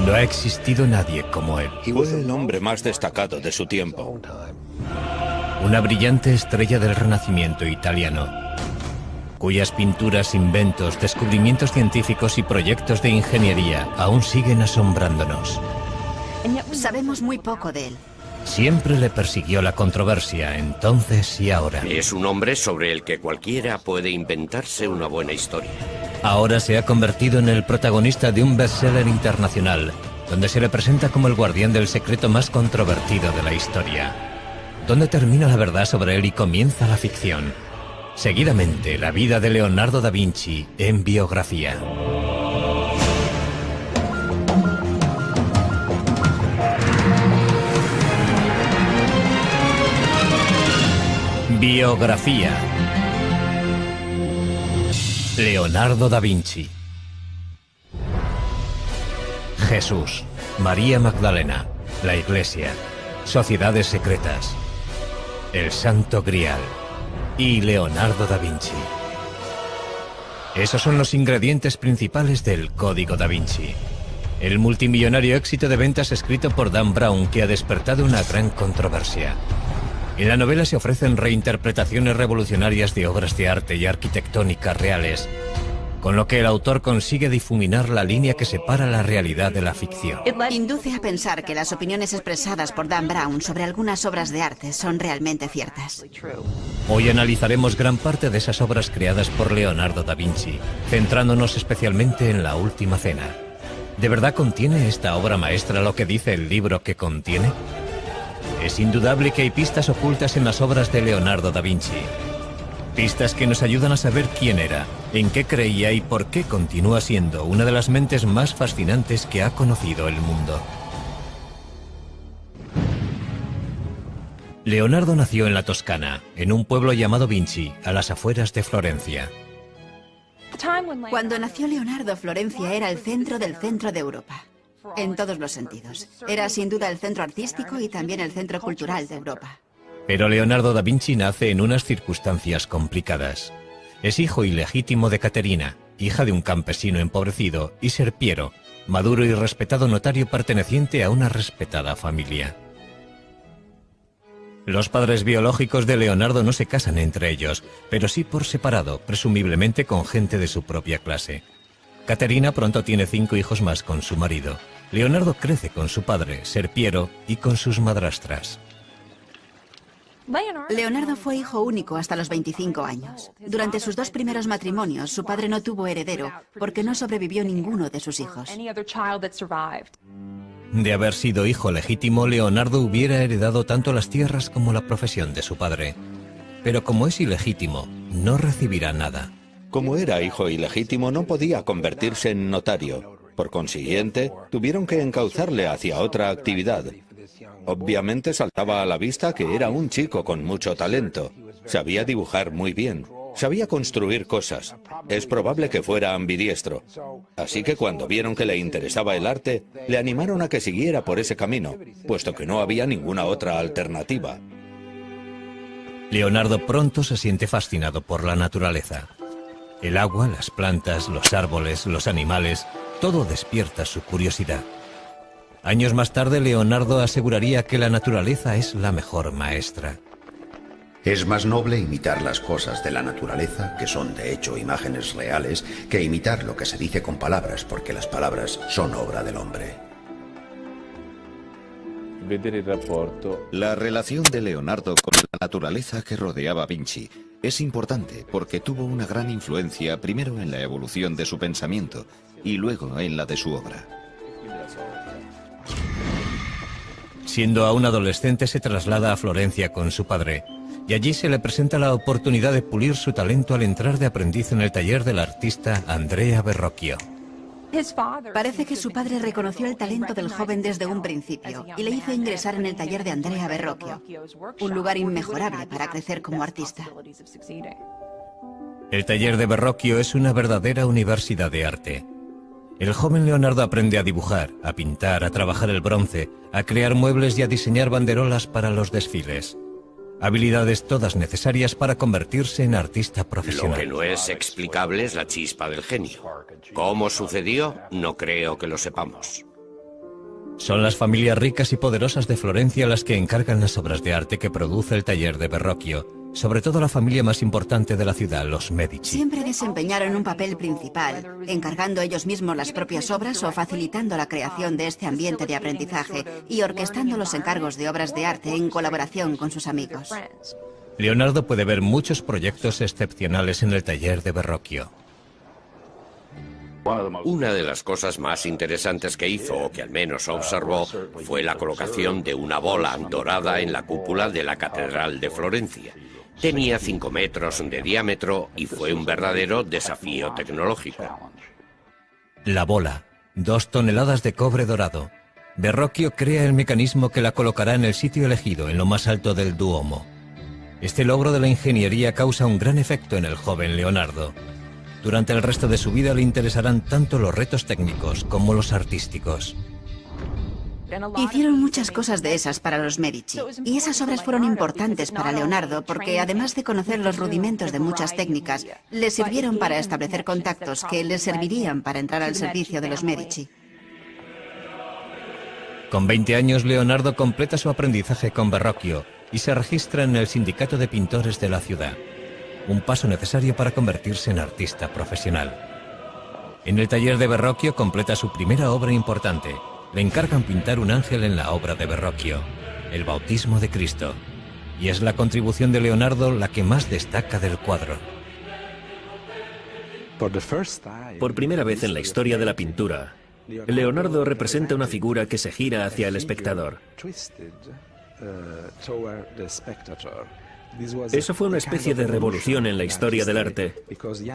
No ha existido nadie como él. Fue el hombre más destacado de su tiempo. Una brillante estrella del Renacimiento italiano, cuyas pinturas, inventos, descubrimientos científicos y proyectos de ingeniería aún siguen asombrándonos. Sabemos muy poco de él. Siempre le persiguió la controversia, entonces y ahora. Es un hombre sobre el que cualquiera puede inventarse una buena historia. Ahora se ha convertido en el protagonista de un bestseller internacional, donde se le presenta como el guardián del secreto más controvertido de la historia. ¿Dónde termina la verdad sobre él y comienza la ficción? Seguidamente, la vida de Leonardo da Vinci en biografía. Biografía. Leonardo da Vinci. Jesús, María Magdalena, la Iglesia, sociedades secretas, el Santo Grial y Leonardo da Vinci. Esos son los ingredientes principales del Código da Vinci, el multimillonario éxito de ventas escrito por Dan Brown que ha despertado una gran controversia. En la novela se ofrecen reinterpretaciones revolucionarias de obras de arte y arquitectónicas reales, con lo que el autor consigue difuminar la línea que separa la realidad de la ficción. Induce a pensar que las opiniones expresadas por Dan Brown sobre algunas obras de arte son realmente ciertas. Hoy analizaremos gran parte de esas obras creadas por Leonardo da Vinci, centrándonos especialmente en La Última Cena. ¿De verdad contiene esta obra maestra lo que dice el libro que contiene? Es indudable que hay pistas ocultas en las obras de Leonardo da Vinci. Pistas que nos ayudan a saber quién era, en qué creía y por qué continúa siendo una de las mentes más fascinantes que ha conocido el mundo. Leonardo nació en la Toscana, en un pueblo llamado Vinci, a las afueras de Florencia. Cuando nació Leonardo, Florencia era el centro del centro de Europa. En todos los sentidos. Era sin duda el centro artístico y también el centro cultural de Europa. Pero Leonardo da Vinci nace en unas circunstancias complicadas. Es hijo ilegítimo de Caterina, hija de un campesino empobrecido, y Serpiero, maduro y respetado notario perteneciente a una respetada familia. Los padres biológicos de Leonardo no se casan entre ellos, pero sí por separado, presumiblemente con gente de su propia clase. Caterina pronto tiene 5 hijos más con su marido. Leonardo crece con su padre, Serpiero, y con sus madrastras. Leonardo fue hijo único hasta los 25 años. Durante sus 2 primeros matrimonios, su padre no tuvo heredero porque no sobrevivió ninguno de sus hijos. De haber sido hijo legítimo, Leonardo hubiera heredado tanto las tierras como la profesión de su padre. Pero como es ilegítimo, no recibirá nada. Como era hijo ilegítimo, no podía convertirse en notario. Por consiguiente, tuvieron que encauzarle hacia otra actividad. Obviamente saltaba a la vista que era un chico con mucho talento. Sabía dibujar muy bien. Sabía construir cosas. Es probable que fuera ambidiestro. Así que cuando vieron que le interesaba el arte, le animaron a que siguiera por ese camino, puesto que no había ninguna otra alternativa. Leonardo pronto se siente fascinado por la naturaleza. El agua, las plantas, los árboles, los animales, todo despierta su curiosidad. Años más tarde, Leonardo aseguraría que la naturaleza es la mejor maestra. Es más noble imitar las cosas de la naturaleza, que son de hecho imágenes reales, que imitar lo que se dice con palabras, porque las palabras son obra del hombre. La relación de Leonardo con la naturaleza que rodeaba a Vinci es importante porque tuvo una gran influencia primero en la evolución de su pensamiento y luego en la de su obra. Siendo aún adolescente, se traslada a Florencia con su padre, y allí se le presenta la oportunidad de pulir su talento al entrar de aprendiz en el taller del artista Andrea Verrocchio. Parece que su padre reconoció el talento del joven desde un principio y le hizo ingresar en el taller de Andrea Verrocchio, un lugar inmejorable para crecer como artista. El taller de Verrocchio es una verdadera universidad de arte. El joven Leonardo aprende a dibujar, a pintar, a trabajar el bronce, a crear muebles y a diseñar banderolas para los desfiles. Habilidades todas necesarias para convertirse en artista profesional. Lo que no es explicable es la chispa del genio. ¿Cómo sucedió? No creo que lo sepamos. Son las familias ricas y poderosas de Florencia las que encargan las obras de arte que produce el taller de Verrocchio, sobre todo la familia más importante de la ciudad, los Medici. Siempre desempeñaron un papel principal, encargando ellos mismos las propias obras o facilitando la creación de este ambiente de aprendizaje y orquestando los encargos de obras de arte en colaboración con sus amigos. Leonardo puede ver muchos proyectos excepcionales en el taller de Verrocchio. Una de las cosas más interesantes que hizo, o que al menos observó, fue la colocación de una bola dorada en la cúpula de la Catedral de Florencia. Tenía 5 metros de diámetro y fue un verdadero desafío tecnológico. La bola, 2 toneladas de cobre dorado. Verrocchio crea el mecanismo que la colocará en el sitio elegido, en lo más alto del Duomo. Este logro de la ingeniería causa un gran efecto en el joven Leonardo. Durante el resto de su vida le interesarán tanto los retos técnicos como los artísticos. Hicieron muchas cosas de esas para los Medici, y esas obras fueron importantes para Leonardo porque, además de conocer los rudimentos de muchas técnicas, le sirvieron para establecer contactos que le servirían para entrar al servicio de los Medici. Con 20 años, Leonardo completa su aprendizaje con Verrocchio y se registra en el Sindicato de Pintores de la ciudad. Un paso necesario para convertirse en artista profesional. En el taller de Verrocchio completa su primera obra importante. Le encargan pintar un ángel en la obra de Verrocchio, el Bautismo de Cristo, y es la contribución de Leonardo la que más destaca del cuadro. Por primera vez en la historia de la pintura, Leonardo representa una figura que se gira hacia el espectador. Eso fue una especie de revolución en la historia del arte,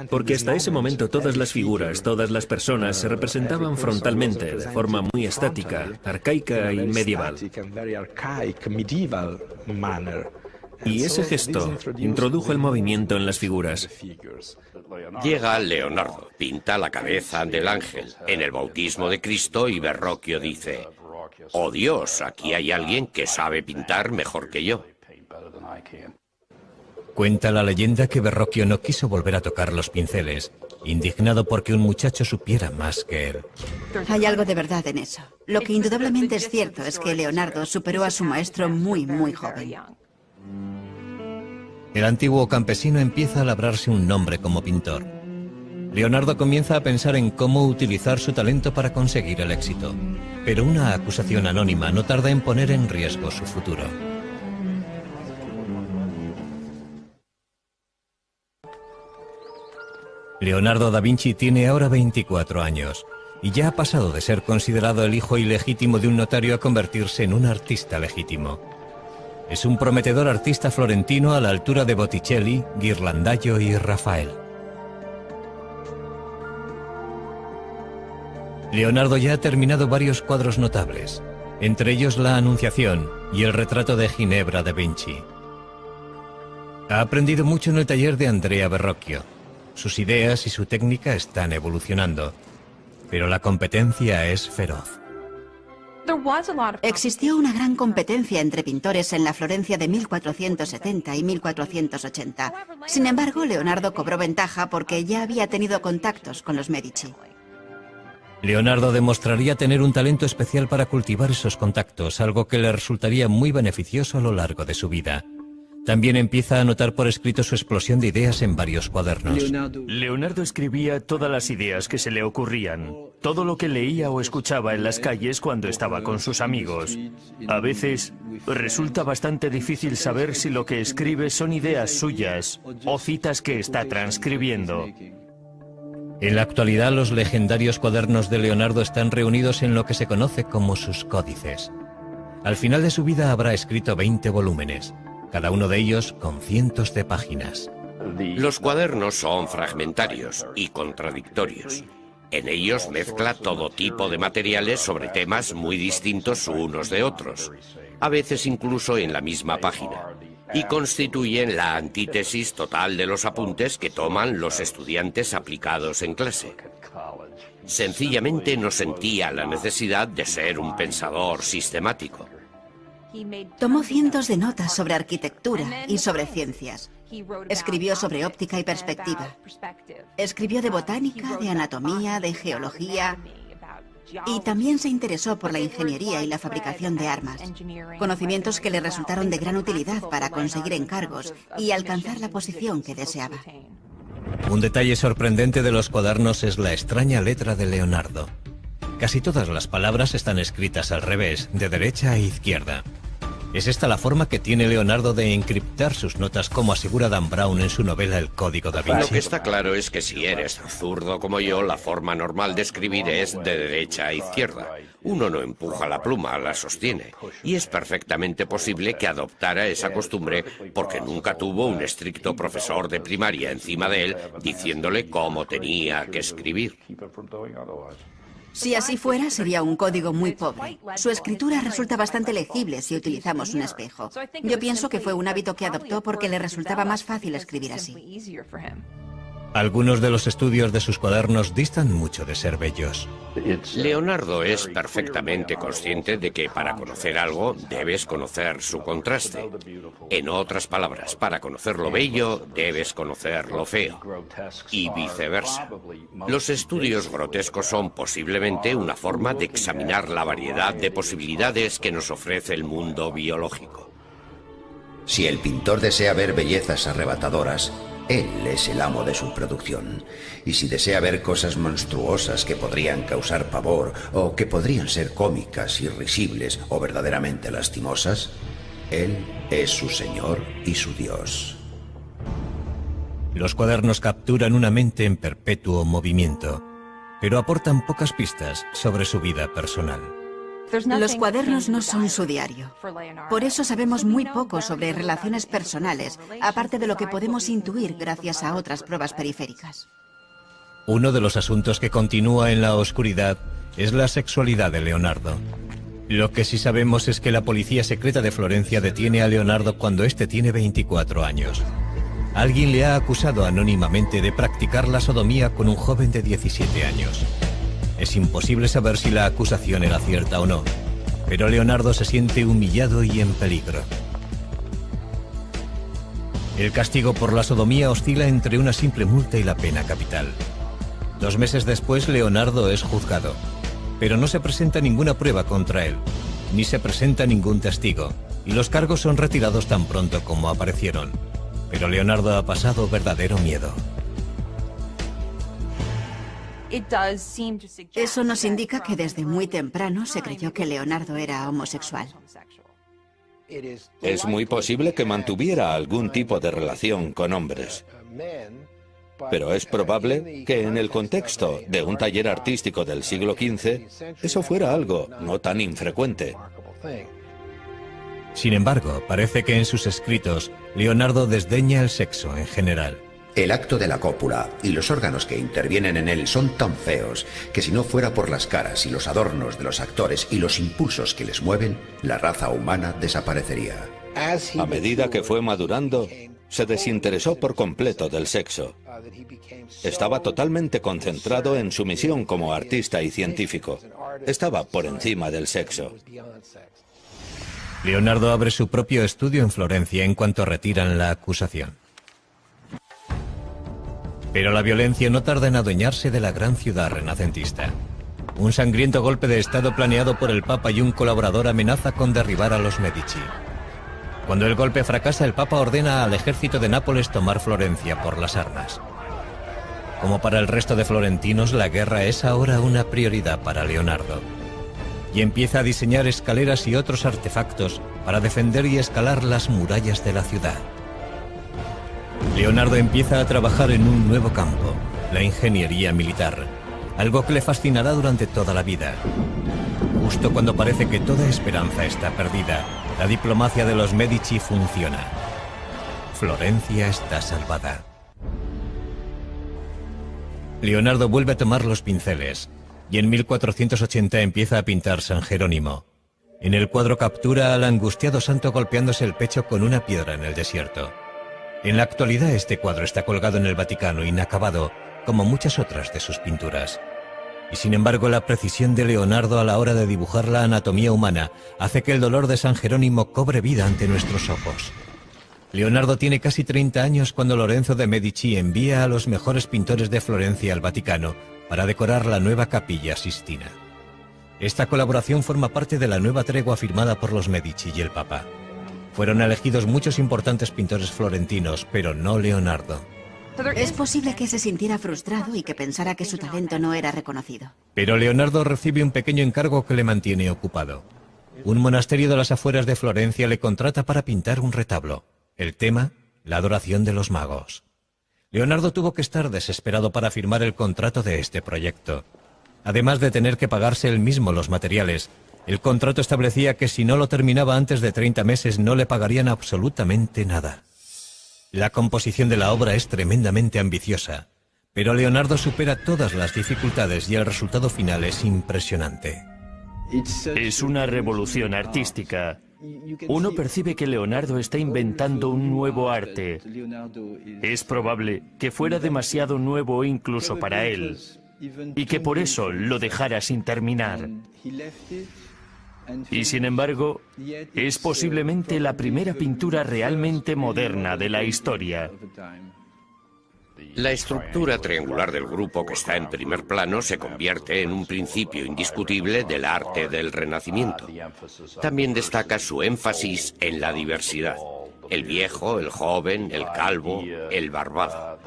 porque hasta ese momento todas las figuras, todas las personas se representaban frontalmente, de forma muy estática, arcaica y medieval. Y ese gesto introdujo el movimiento en las figuras. Llega Leonardo, pinta la cabeza del ángel en el Bautismo de Cristo y Verrocchio dice: «Oh Dios, aquí hay alguien que sabe pintar mejor que yo». Cuenta la leyenda que Verrocchio no quiso volver a tocar los pinceles, indignado porque un muchacho supiera más que él. Hay algo de verdad en eso. Lo que indudablemente es cierto es que Leonardo superó a su maestro muy joven. El antiguo campesino empieza a labrarse un nombre como pintor. Leonardo comienza a pensar en cómo utilizar su talento para conseguir el éxito, pero una acusación anónima no tarda en poner en riesgo su futuro. Leonardo da Vinci tiene ahora 24 años y ya ha pasado de ser considerado el hijo ilegítimo de un notario a convertirse en un artista legítimo. Es un prometedor artista florentino a la altura de Botticelli, Ghirlandaio y Rafael. Leonardo ya ha terminado varios cuadros notables, entre ellos la Anunciación y el retrato de Ginebra de Vinci. Ha aprendido mucho en el taller de Andrea Verrocchio. Sus ideas y su técnica están evolucionando, pero la competencia es feroz. Existió una gran competencia entre pintores en la Florencia de 1470 y 1480. Sin embargo, Leonardo cobró ventaja porque ya había tenido contactos con los Medici. Leonardo demostraría tener un talento especial para cultivar esos contactos, algo que le resultaría muy beneficioso a lo largo de su vida. También empieza a anotar por escrito su explosión de ideas en varios cuadernos. Leonardo escribía todas las ideas que se le ocurrían, todo lo que leía o escuchaba en las calles cuando estaba con sus amigos. A veces resulta bastante difícil saber si lo que escribe son ideas suyas o citas que está transcribiendo. En la actualidad, los legendarios cuadernos de Leonardo están reunidos en lo que se conoce como sus códices. Al final de su vida habrá escrito 20 volúmenes. Cada uno de ellos con cientos de páginas. Los cuadernos son fragmentarios y contradictorios. En ellos mezcla todo tipo de materiales sobre temas muy distintos unos de otros, a veces incluso en la misma página, y constituyen la antítesis total de los apuntes que toman los estudiantes aplicados en clase. Sencillamente no sentía la necesidad de ser un pensador sistemático. Tomó cientos de notas sobre arquitectura y sobre ciencias. Escribió sobre óptica y perspectiva. Escribió de botánica, de anatomía, de geología. Y también se interesó por la ingeniería y la fabricación de armas, conocimientos que le resultaron de gran utilidad para conseguir encargos y alcanzar la posición que deseaba. Un detalle sorprendente de los cuadernos es la extraña letra de Leonardo. Casi todas las palabras están escritas al revés, de derecha a izquierda. ¿Es esta la forma que tiene Leonardo de encriptar sus notas, como asegura Dan Brown en su novela El Código da Vinci? Lo que está claro es que si eres zurdo como yo, la forma normal de escribir es de derecha a izquierda. Uno no empuja la pluma, la sostiene. Y es perfectamente posible que adoptara esa costumbre porque nunca tuvo un estricto profesor de primaria encima de él diciéndole cómo tenía que escribir. Si así fuera, sería un código muy pobre. Su escritura resulta bastante legible si utilizamos un espejo. Yo pienso que fue un hábito que adoptó porque le resultaba más fácil escribir así. Algunos de los estudios de sus cuadernos distan mucho de ser bellos. Leonardo es perfectamente consciente de que para conocer algo debes conocer su contraste. En otras palabras, para conocer lo bello debes conocer lo feo. Y viceversa. Los estudios grotescos son posiblemente una forma de examinar la variedad de posibilidades que nos ofrece el mundo biológico. Si el pintor desea ver bellezas arrebatadoras, él es el amo de su producción. Y si desea ver cosas monstruosas que podrían causar pavor o que podrían ser cómicas, irrisibles o verdaderamente lastimosas, él es su señor y su dios. Los cuadernos capturan una mente en perpetuo movimiento, pero aportan pocas pistas sobre su vida personal. Los cuadernos no son su diario. Por eso sabemos muy poco sobre relaciones personales, aparte de lo que podemos intuir gracias a otras pruebas periféricas. Uno de los asuntos que continúa en la oscuridad es la sexualidad de Leonardo. Lo que sí sabemos es que la policía secreta de Florencia detiene a Leonardo cuando éste tiene 24 años. Alguien le ha acusado anónimamente de practicar la sodomía con un joven de 17 años. Es imposible saber si la acusación era cierta o no, pero Leonardo se siente humillado y en peligro. El castigo por la sodomía oscila entre una simple multa y la pena capital. 2 meses después, Leonardo es juzgado, pero no se presenta ninguna prueba contra él, ni se presenta ningún testigo, y los cargos son retirados tan pronto como aparecieron. Pero Leonardo ha pasado verdadero miedo. Eso nos indica que desde muy temprano se creyó que Leonardo era homosexual. Es muy posible que mantuviera algún tipo de relación con hombres. Pero es probable que en el contexto de un taller artístico del siglo XV, eso fuera algo no tan infrecuente. Sin embargo, parece que en sus escritos, Leonardo desdeña el sexo en general. El acto de la cópula y los órganos que intervienen en él son tan feos que si no fuera por las caras y los adornos de los actores y los impulsos que les mueven, la raza humana desaparecería. A medida que fue madurando, se desinteresó por completo del sexo. Estaba totalmente concentrado en su misión como artista y científico. Estaba por encima del sexo. Leonardo abre su propio estudio en Florencia en cuanto retiran la acusación. Pero la violencia no tarda en adueñarse de la gran ciudad renacentista. Un sangriento golpe de estado planeado por el Papa y un colaborador amenaza con derribar a los Medici. Cuando el golpe fracasa, el Papa ordena al ejército de Nápoles tomar Florencia por las armas. Como para el resto de florentinos, la guerra es ahora una prioridad para Leonardo. Y empieza a diseñar escaleras y otros artefactos para defender y escalar las murallas de la ciudad. Leonardo empieza a trabajar en un nuevo campo, la ingeniería militar, algo que le fascinará durante toda la vida. Justo cuando parece que toda esperanza está perdida, la diplomacia de los Medici funciona. Florencia está salvada. Leonardo vuelve a tomar los pinceles y en 1480 empieza a pintar San Jerónimo. En el cuadro captura al angustiado santo golpeándose el pecho con una piedra en el desierto. En la actualidad este cuadro está colgado en el Vaticano inacabado, como muchas otras de sus pinturas. Y sin embargo la precisión de Leonardo a la hora de dibujar la anatomía humana hace que el dolor de San Jerónimo cobre vida ante nuestros ojos. Leonardo tiene casi 30 años cuando Lorenzo de Medici envía a los mejores pintores de Florencia al Vaticano para decorar la nueva Capilla Sistina. Esta colaboración forma parte de la nueva tregua firmada por los Medici y el Papa. Fueron elegidos muchos importantes pintores florentinos, pero no Leonardo. Es posible que se sintiera frustrado y que pensara que su talento no era reconocido. Pero Leonardo recibe un pequeño encargo que le mantiene ocupado. Un monasterio de las afueras de Florencia le contrata para pintar un retablo. El tema, la adoración de los magos. Leonardo tuvo que estar desesperado para firmar el contrato de este proyecto. Además de tener que pagarse él mismo los materiales, el contrato establecía que si no lo terminaba antes de 30 meses no le pagarían absolutamente nada. La composición de la obra es tremendamente ambiciosa, pero Leonardo supera todas las dificultades y el resultado final es impresionante. Es una revolución artística. Uno percibe que Leonardo está inventando un nuevo arte. Es probable que fuera demasiado nuevo incluso para él, y que por eso lo dejara sin terminar. Y sin embargo, es posiblemente la primera pintura realmente moderna de la historia. La estructura triangular del grupo que está en primer plano se convierte en un principio indiscutible del arte del Renacimiento. También destaca su énfasis en la diversidad. El viejo, el joven, el calvo, el barbado.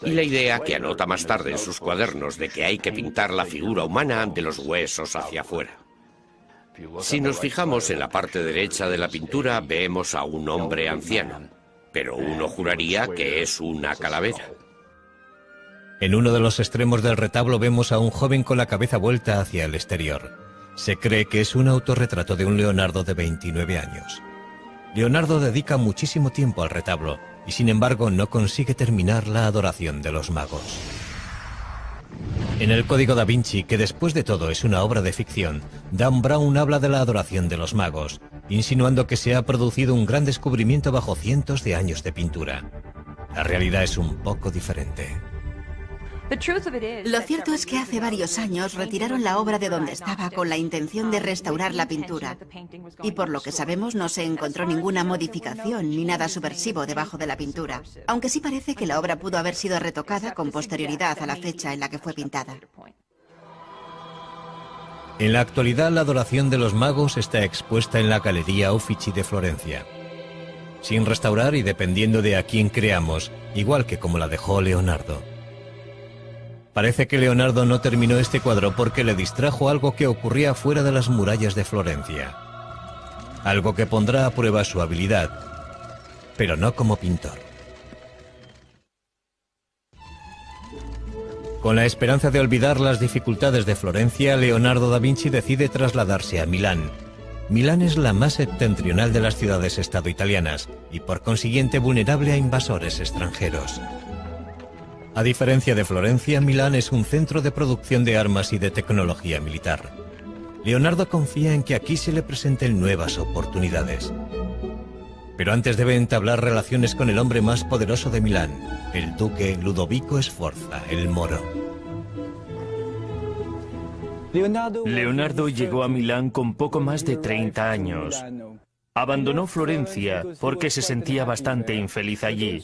Y la idea que anota más tarde en sus cuadernos de que hay que pintar la figura humana de los huesos hacia afuera. Si nos fijamos en la parte derecha de la pintura, vemos a un hombre anciano, pero uno juraría que es una calavera. En uno de los extremos del retablo vemos a un joven con la cabeza vuelta hacia el exterior. Se cree que es un autorretrato de un Leonardo de 29 años. Leonardo dedica muchísimo tiempo al retablo y sin embargo no consigue terminar la adoración de los magos. En el Código da Vinci, que después de todo es una obra de ficción, Dan Brown habla de la adoración de los magos, insinuando que se ha producido un gran descubrimiento bajo cientos de años de pintura. La realidad es un poco diferente. Lo cierto es que hace varios años retiraron la obra de donde estaba con la intención de restaurar la pintura. Y por lo que sabemos no se encontró ninguna modificación ni nada subversivo debajo de la pintura, aunque sí parece que la obra pudo haber sido retocada con posterioridad a la fecha en la que fue pintada. En la actualidad la adoración de los magos está expuesta en la Galería Uffizi de Florencia. Sin restaurar y dependiendo de a quién creamos, igual que como la dejó Leonardo. Parece que Leonardo no terminó este cuadro porque le distrajo algo que ocurría fuera de las murallas de Florencia. Algo que pondrá a prueba su habilidad, pero no como pintor. Con la esperanza de olvidar las dificultades de Florencia, Leonardo da Vinci decide trasladarse a Milán. Milán es la más septentrional de las ciudades-estado italianas y por consiguiente vulnerable a invasores extranjeros. A diferencia de Florencia, Milán es un centro de producción de armas y de tecnología militar. Leonardo confía en que aquí se le presenten nuevas oportunidades. Pero antes debe entablar relaciones con el hombre más poderoso de Milán, el duque Ludovico Sforza, el Moro. Leonardo llegó a Milán con poco más de 30 años. Abandonó Florencia porque se sentía bastante infeliz allí,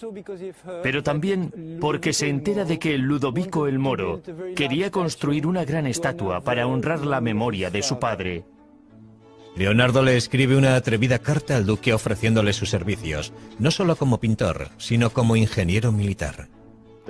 pero también porque se entera de que Ludovico el Moro quería construir una gran estatua para honrar la memoria de su padre. Leonardo le escribe una atrevida carta al duque ofreciéndole sus servicios, no solo como pintor, sino como ingeniero militar.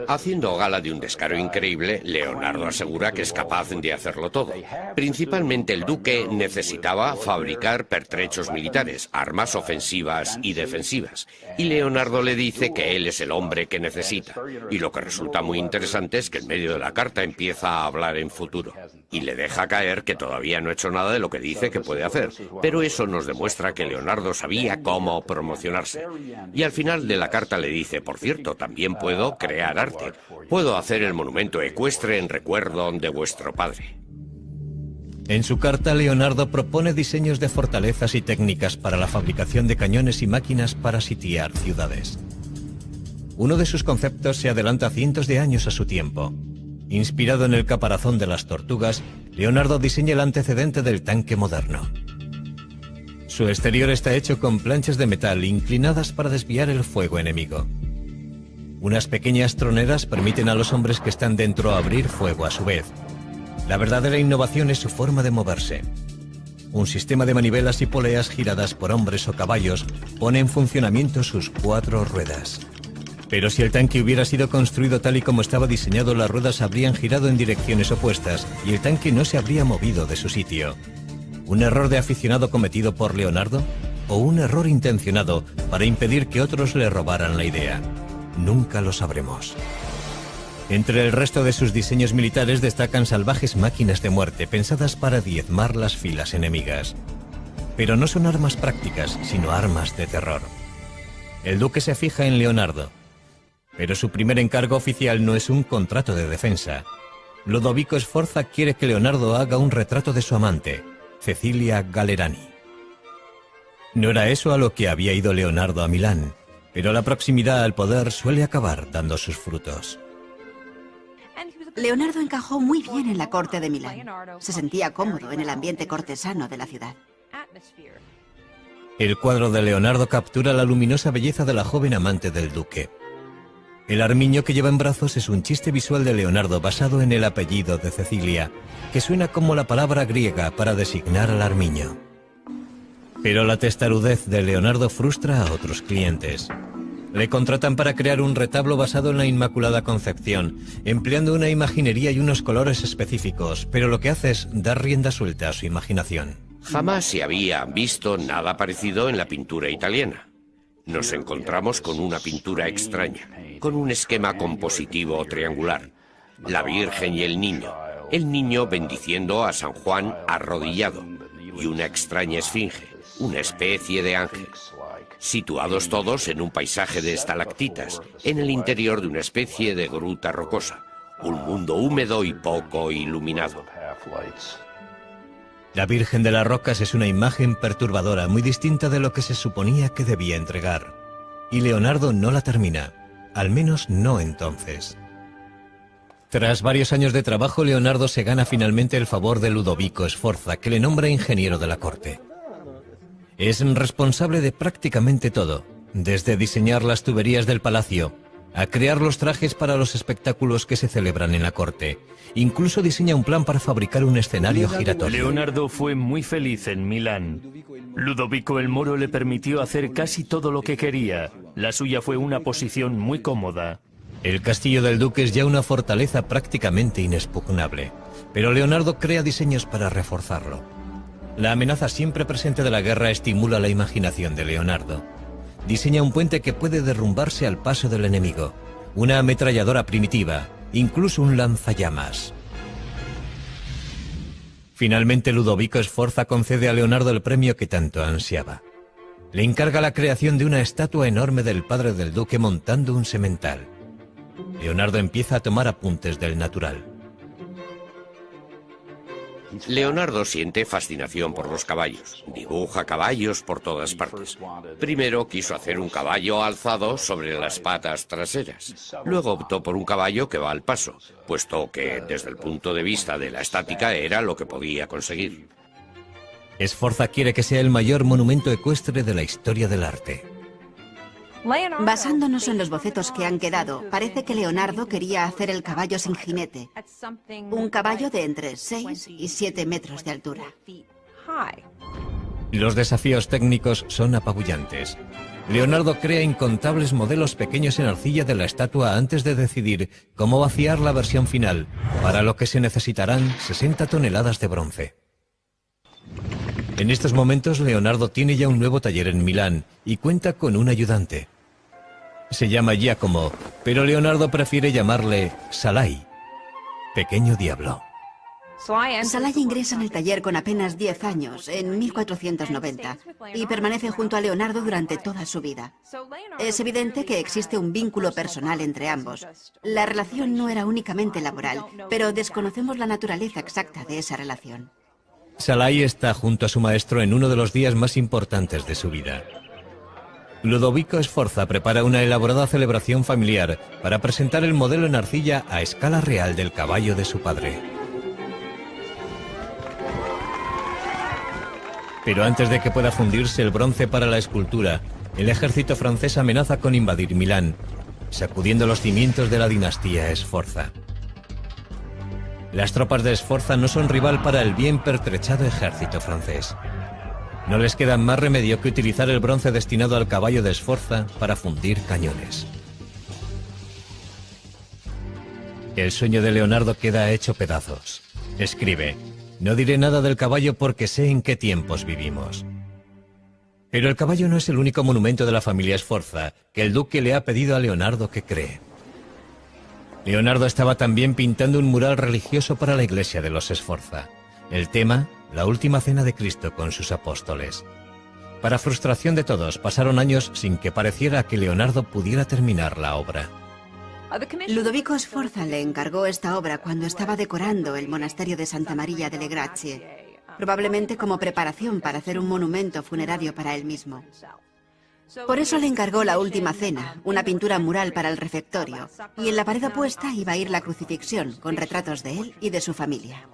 Haciendo gala de un descaro increíble, Leonardo asegura que es capaz de hacerlo todo. Principalmente el duque necesitaba fabricar pertrechos militares, armas ofensivas y defensivas. Y Leonardo le dice que él es el hombre que necesita. Y lo que resulta muy interesante es que en medio de la carta empieza a hablar en futuro. Y le deja caer que todavía no ha hecho nada de lo que dice que puede hacer. Pero eso nos demuestra que Leonardo sabía cómo promocionarse. Y al final de la carta le dice, por cierto, también puedo crear arte. Puedo hacer el monumento ecuestre en recuerdo de vuestro padre. En su carta, Leonardo propone diseños de fortalezas y técnicas para la fabricación de cañones y máquinas para sitiar ciudades. Uno de sus conceptos se adelanta cientos de años a su tiempo. Inspirado en el caparazón de las tortugas, Leonardo diseña el antecedente del tanque moderno. Su exterior está hecho con planchas de metal inclinadas para desviar el fuego enemigo. Unas pequeñas troneras permiten a los hombres que están dentro abrir fuego a su vez. La verdadera innovación es su forma de moverse. Un sistema de manivelas y poleas giradas por hombres o caballos pone en funcionamiento sus 4 ruedas. Pero si el tanque hubiera sido construido tal y como estaba diseñado, las ruedas habrían girado en direcciones opuestas y el tanque no se habría movido de su sitio. ¿Un error de aficionado cometido por Leonardo? ¿O un error intencionado para impedir que otros le robaran la idea? Nunca lo sabremos. Entre el resto de sus diseños militares destacan salvajes máquinas de muerte pensadas para diezmar las filas enemigas. Pero no son armas prácticas, sino armas de terror. El duque se fija en Leonardo, pero su primer encargo oficial no es un contrato de defensa. Ludovico Sforza quiere que Leonardo haga un retrato de su amante, Cecilia Gallerani. No era eso a lo que había ido Leonardo a Milán, pero la proximidad al poder suele acabar dando sus frutos. Leonardo encajó muy bien en la corte de Milán. Se sentía cómodo en el ambiente cortesano de la ciudad. El cuadro de Leonardo captura la luminosa belleza de la joven amante del duque. El armiño que lleva en brazos es un chiste visual de Leonardo basado en el apellido de Cecilia, que suena como la palabra griega para designar al armiño. Pero la testarudez de Leonardo frustra a otros clientes. Le contratan para crear un retablo basado en la Inmaculada Concepción, empleando una imaginería y unos colores específicos, pero lo que hace es dar rienda suelta a su imaginación. Jamás se había visto nada parecido en la pintura italiana. Nos encontramos con una pintura extraña, con un esquema compositivo triangular. La Virgen y el niño bendiciendo a San Juan arrodillado, y una extraña esfinge, una especie de ángel. Situados todos en un paisaje de estalactitas, en el interior de una especie de gruta rocosa, un mundo húmedo y poco iluminado. La Virgen de las Rocas es una imagen perturbadora, muy distinta de lo que se suponía que debía entregar. Y Leonardo no la termina, al menos no entonces. Tras varios años de trabajo, Leonardo se gana finalmente el favor de Ludovico Sforza, que le nombra ingeniero de la corte. Es responsable de prácticamente todo, desde diseñar las tuberías del palacio, a crear los trajes para los espectáculos que se celebran en la corte. Incluso diseña un plan para fabricar un escenario giratorio. Leonardo fue muy feliz en Milán. Ludovico el Moro le permitió hacer casi todo lo que quería. La suya fue una posición muy cómoda. El castillo del duque es ya una fortaleza prácticamente inexpugnable, pero Leonardo crea diseños para reforzarlo. La amenaza siempre presente de la guerra estimula la imaginación de Leonardo. Diseña un puente que puede derrumbarse al paso del enemigo, una ametralladora primitiva, incluso un lanzallamas. Finalmente Ludovico Sforza concede a Leonardo el premio que tanto ansiaba. Le encarga la creación de una estatua enorme del padre del duque montando un semental. Leonardo empieza a tomar apuntes del natural. Leonardo siente fascinación por los caballos. Dibuja caballos por todas partes. Primero quiso hacer un caballo alzado sobre las patas traseras. Luego optó por un caballo que va al paso, puesto que desde el punto de vista de la estática era lo que podía conseguir. Sforza quiere que sea el mayor monumento ecuestre de la historia del arte. Basándonos en los bocetos que han quedado, parece que Leonardo quería hacer el caballo sin jinete. Un caballo de entre 6 y 7 metros de altura. Los desafíos técnicos son apabullantes. Leonardo crea incontables modelos pequeños en arcilla de la estatua antes de decidir cómo vaciar la versión final, para lo que se necesitarán 60 toneladas de bronce. En estos momentos Leonardo tiene ya un nuevo taller en Milán y cuenta con un ayudante. Se llama Giacomo, pero Leonardo prefiere llamarle Salai, pequeño diablo. Salai ingresa en el taller con apenas 10 años, en 1490, y permanece junto a Leonardo durante toda su vida. Es evidente que existe un vínculo personal entre ambos. La relación no era únicamente laboral, pero desconocemos la naturaleza exacta de esa relación. Salai está junto a su maestro en uno de los días más importantes de su vida. Ludovico Sforza prepara una elaborada celebración familiar para presentar el modelo en arcilla a escala real del caballo de su padre. Pero antes de que pueda fundirse el bronce para la escultura, el ejército francés amenaza con invadir Milán, sacudiendo los cimientos de la dinastía Sforza. Las tropas de Sforza no son rival para el bien pertrechado ejército francés. No les queda más remedio que utilizar el bronce destinado al caballo de Sforza para fundir cañones. El sueño de Leonardo queda hecho pedazos. Escribe: no diré nada del caballo porque sé en qué tiempos vivimos. Pero el caballo no es el único monumento de la familia Sforza que el duque le ha pedido a Leonardo que cree. Leonardo estaba también pintando un mural religioso para la iglesia de los Sforza. El tema, la última cena de Cristo con sus apóstoles. Para frustración de todos, pasaron años sin que pareciera que Leonardo pudiera terminar la obra. Ludovico Sforza le encargó esta obra cuando estaba decorando el monasterio de Santa María delle Grazie, probablemente como preparación para hacer un monumento funerario para él mismo. Por eso le encargó la última cena, una pintura mural para el refectorio, y en la pared opuesta iba a ir la crucifixión, con retratos de él y de su familia.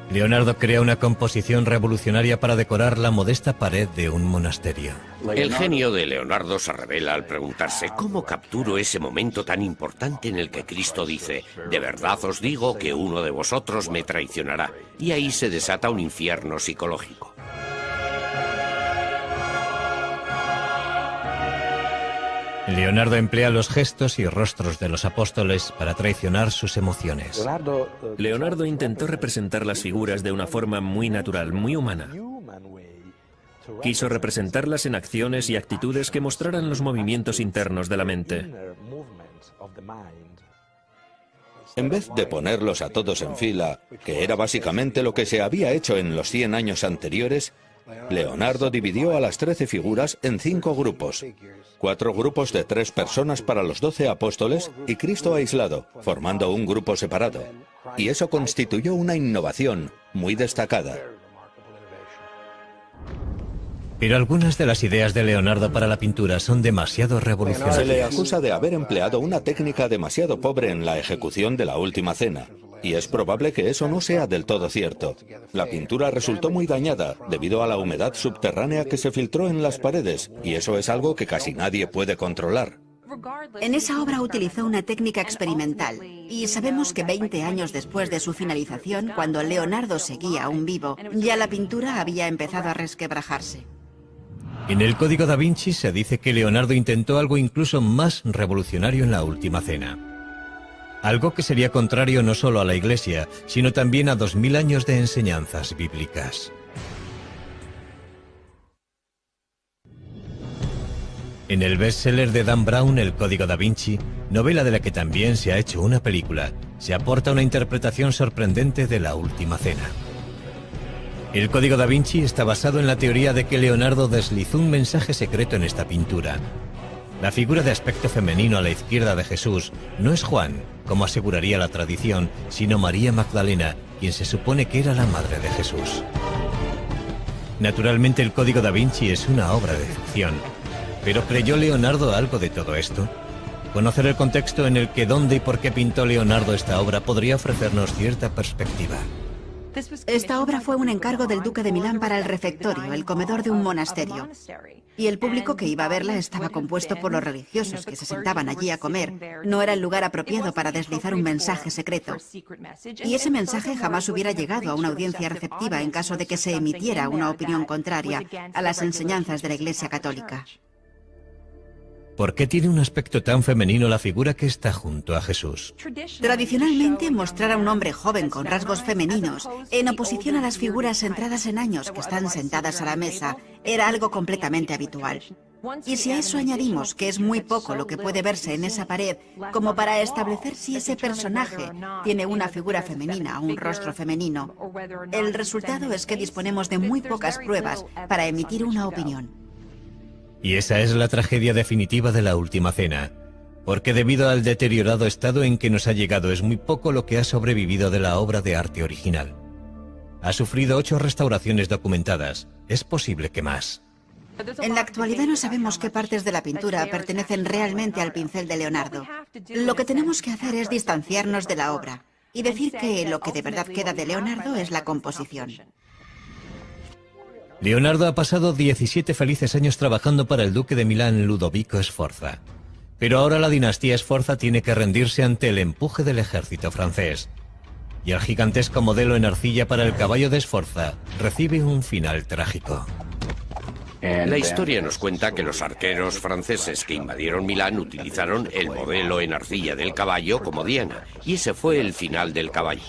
Leonardo crea una composición revolucionaria para decorar la modesta pared de un monasterio. El genio de Leonardo se revela al preguntarse cómo capturo ese momento tan importante en el que Cristo dice: de verdad os digo que uno de vosotros me traicionará, y ahí se desata un infierno psicológico. Leonardo emplea los gestos y rostros de los apóstoles para traicionar sus emociones. Leonardo intentó representar las figuras de una forma muy natural, muy humana. Quiso representarlas en acciones y actitudes que mostraran los movimientos internos de la mente. En vez de ponerlos a todos en fila, que era básicamente lo que se había hecho en los 100 años anteriores, Leonardo dividió a las 13 figuras en 5 grupos. 4 grupos de 3 personas para los 12 apóstoles y Cristo aislado, formando un grupo separado. Y eso constituyó una innovación muy destacada. Pero algunas de las ideas de Leonardo para la pintura son demasiado Se le revolucionarias. acusa de haber empleado una técnica demasiado pobre en la ejecución de la última cena. Y es probable que eso no sea del todo cierto. La pintura resultó muy dañada debido a la humedad subterránea que se filtró en las paredes, y eso es algo que casi nadie puede controlar. En esa obra utilizó una técnica experimental, y sabemos que 20 años después de su finalización, cuando Leonardo seguía aún vivo, ya la pintura había empezado a resquebrajarse. En el Código da Vinci se dice que Leonardo intentó algo incluso más revolucionario en la última cena. Algo que sería contrario no solo a la Iglesia, sino también a 2000 años de enseñanzas bíblicas. En el bestseller de Dan Brown, El Código da Vinci, novela de la que también se ha hecho una película, se aporta una interpretación sorprendente de la última cena. El Código da Vinci está basado en la teoría de que Leonardo deslizó un mensaje secreto en esta pintura. La figura de aspecto femenino a la izquierda de Jesús no es Juan, como aseguraría la tradición, sino María Magdalena, quien se supone que era la madre de Jesús. Naturalmente, el Código da Vinci es una obra de ficción. ¿Pero creyó Leonardo algo de todo esto? Conocer el contexto en el que, dónde y por qué pintó Leonardo esta obra podría ofrecernos cierta perspectiva. Esta obra fue un encargo del duque de Milán para el refectorio, el comedor de un monasterio. Y el público que iba a verla estaba compuesto por los religiosos que se sentaban allí a comer. No era el lugar apropiado para deslizar un mensaje secreto. Y ese mensaje jamás hubiera llegado a una audiencia receptiva en caso de que se emitiera una opinión contraria a las enseñanzas de la Iglesia Católica. ¿Por qué tiene un aspecto tan femenino la figura que está junto a Jesús? Tradicionalmente, mostrar a un hombre joven con rasgos femeninos, en oposición a las figuras centradas en años que están sentadas a la mesa, era algo completamente habitual. Y si a eso añadimos que es muy poco lo que puede verse en esa pared, como para establecer si ese personaje tiene una figura femenina o un rostro femenino, el resultado es que disponemos de muy pocas pruebas para emitir una opinión. Y esa es la tragedia definitiva de la última cena, porque debido al deteriorado estado en que nos ha llegado es muy poco lo que ha sobrevivido de la obra de arte original. Ha sufrido 8 restauraciones documentadas, es posible que más. En la actualidad no sabemos qué partes de la pintura pertenecen realmente al pincel de Leonardo. Lo que tenemos que hacer es distanciarnos de la obra y decir que lo que de verdad queda de Leonardo es la composición. Leonardo ha pasado 17 felices años trabajando para el duque de Milán, Ludovico Sforza. Pero ahora la dinastía Sforza tiene que rendirse ante el empuje del ejército francés. y el gigantesco modelo en arcilla para el caballo de Sforza recibe un final trágico. La historia nos cuenta que los arqueros franceses que invadieron Milán utilizaron el modelo en arcilla del caballo como diana, y ese fue el final del caballo.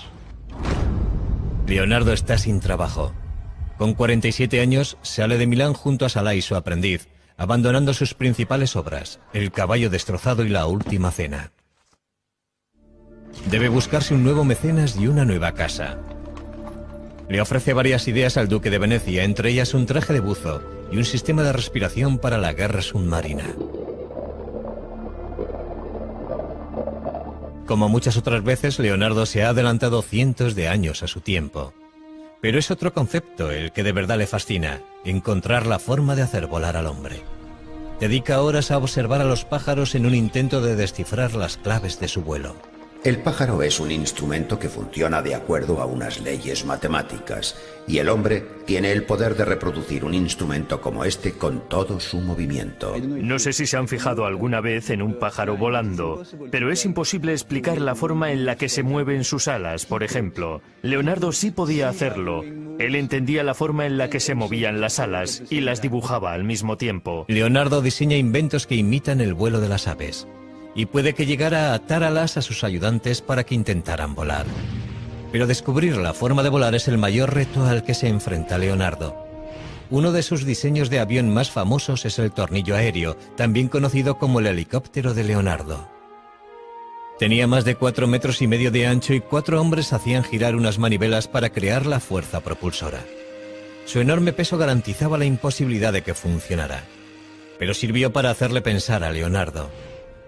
Leonardo está sin trabajo. Con 47 años sale de Milán junto a Salai, su aprendiz, abandonando sus principales obras, El caballo destrozado y La última cena. Debe buscarse un nuevo mecenas y una nueva casa. Le ofrece varias ideas al duque de Venecia, entre ellas un traje de buzo y un sistema de respiración para la guerra submarina. Como muchas otras veces, Leonardo se ha adelantado cientos de años a su tiempo. Pero es otro concepto el que de verdad le fascina, encontrar la forma de hacer volar al hombre. Dedica horas a observar a los pájaros en un intento de descifrar las claves de su vuelo. El pájaro es un instrumento que funciona de acuerdo a unas leyes matemáticas, y el hombre tiene el poder de reproducir un instrumento como este con todo su movimiento. No sé si se han fijado alguna vez en un pájaro volando, pero es imposible explicar la forma en la que se mueven sus alas, por ejemplo. Leonardo sí podía hacerlo. Él entendía la forma en la que se movían las alas y las dibujaba al mismo tiempo. Leonardo diseña inventos que imitan el vuelo de las aves, y puede que llegara a atar alas a sus ayudantes para que intentaran volar. Pero descubrir la forma de volar es el mayor reto al que se enfrenta Leonardo. Uno de sus diseños de avión más famosos es el tornillo aéreo, también conocido como el helicóptero de Leonardo. Tenía más de 4,5 metros de ancho y 4 hombres hacían girar unas manivelas para crear la fuerza propulsora. Su enorme peso garantizaba la imposibilidad de que funcionara, pero sirvió para hacerle pensar a Leonardo.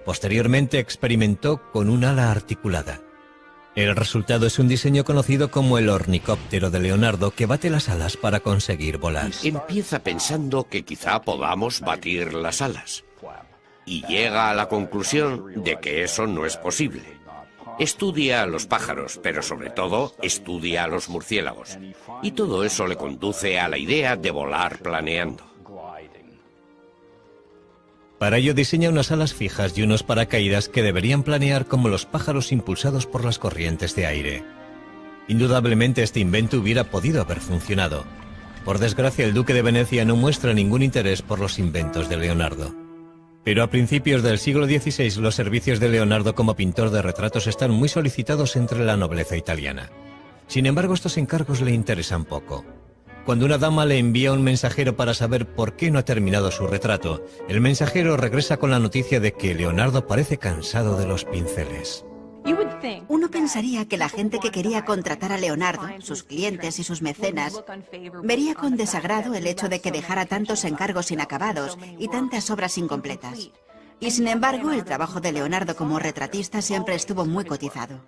Posteriormente experimentó con un ala articulada. El resultado es un diseño conocido como el ornicóptero de Leonardo, que bate las alas para conseguir volar. Empieza pensando que quizá podamos batir las alas, y llega a la conclusión de que eso no es posible. Estudia a los pájaros, pero sobre todo estudia a los murciélagos, y todo eso le conduce a la idea de volar planeando. Para ello diseña unas alas fijas y unos paracaídas que deberían planear como los pájaros impulsados por las corrientes de aire. Indudablemente este invento hubiera podido haber funcionado. Por desgracia, el duque de Venecia no muestra ningún interés por los inventos de Leonardo. Pero a principios del siglo XVI los servicios de Leonardo como pintor de retratos están muy solicitados entre la nobleza italiana. Sin embargo, estos encargos le interesan poco. Cuando una dama le envía un mensajero para saber por qué no ha terminado su retrato, el mensajero regresa con la noticia de que Leonardo parece cansado de los pinceles. Uno pensaría que la gente que quería contratar a Leonardo, sus clientes y sus mecenas, vería con desagrado el hecho de que dejara tantos encargos inacabados y tantas obras incompletas. Y sin embargo, el trabajo de Leonardo como retratista siempre estuvo muy cotizado.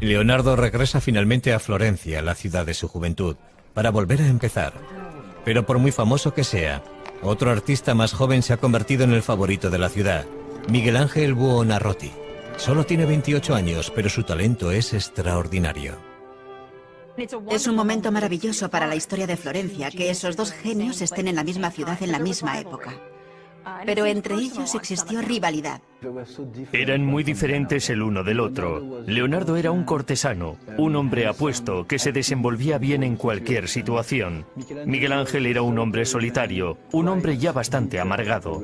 Leonardo regresa finalmente a Florencia, la ciudad de su juventud, para volver a empezar. Pero por muy famoso que sea, otro artista más joven se ha convertido en el favorito de la ciudad, Miguel Ángel Buonarroti. Solo tiene 28 años, pero su talento es extraordinario. Es un momento maravilloso para la historia de Florencia que esos dos genios estén en la misma ciudad en la misma época. Pero entre ellos existió rivalidad. Eran muy diferentes el uno del otro. Leonardo era un cortesano, un hombre apuesto que se desenvolvía bien en cualquier situación. Miguel Ángel era un hombre solitario, un hombre ya bastante amargado.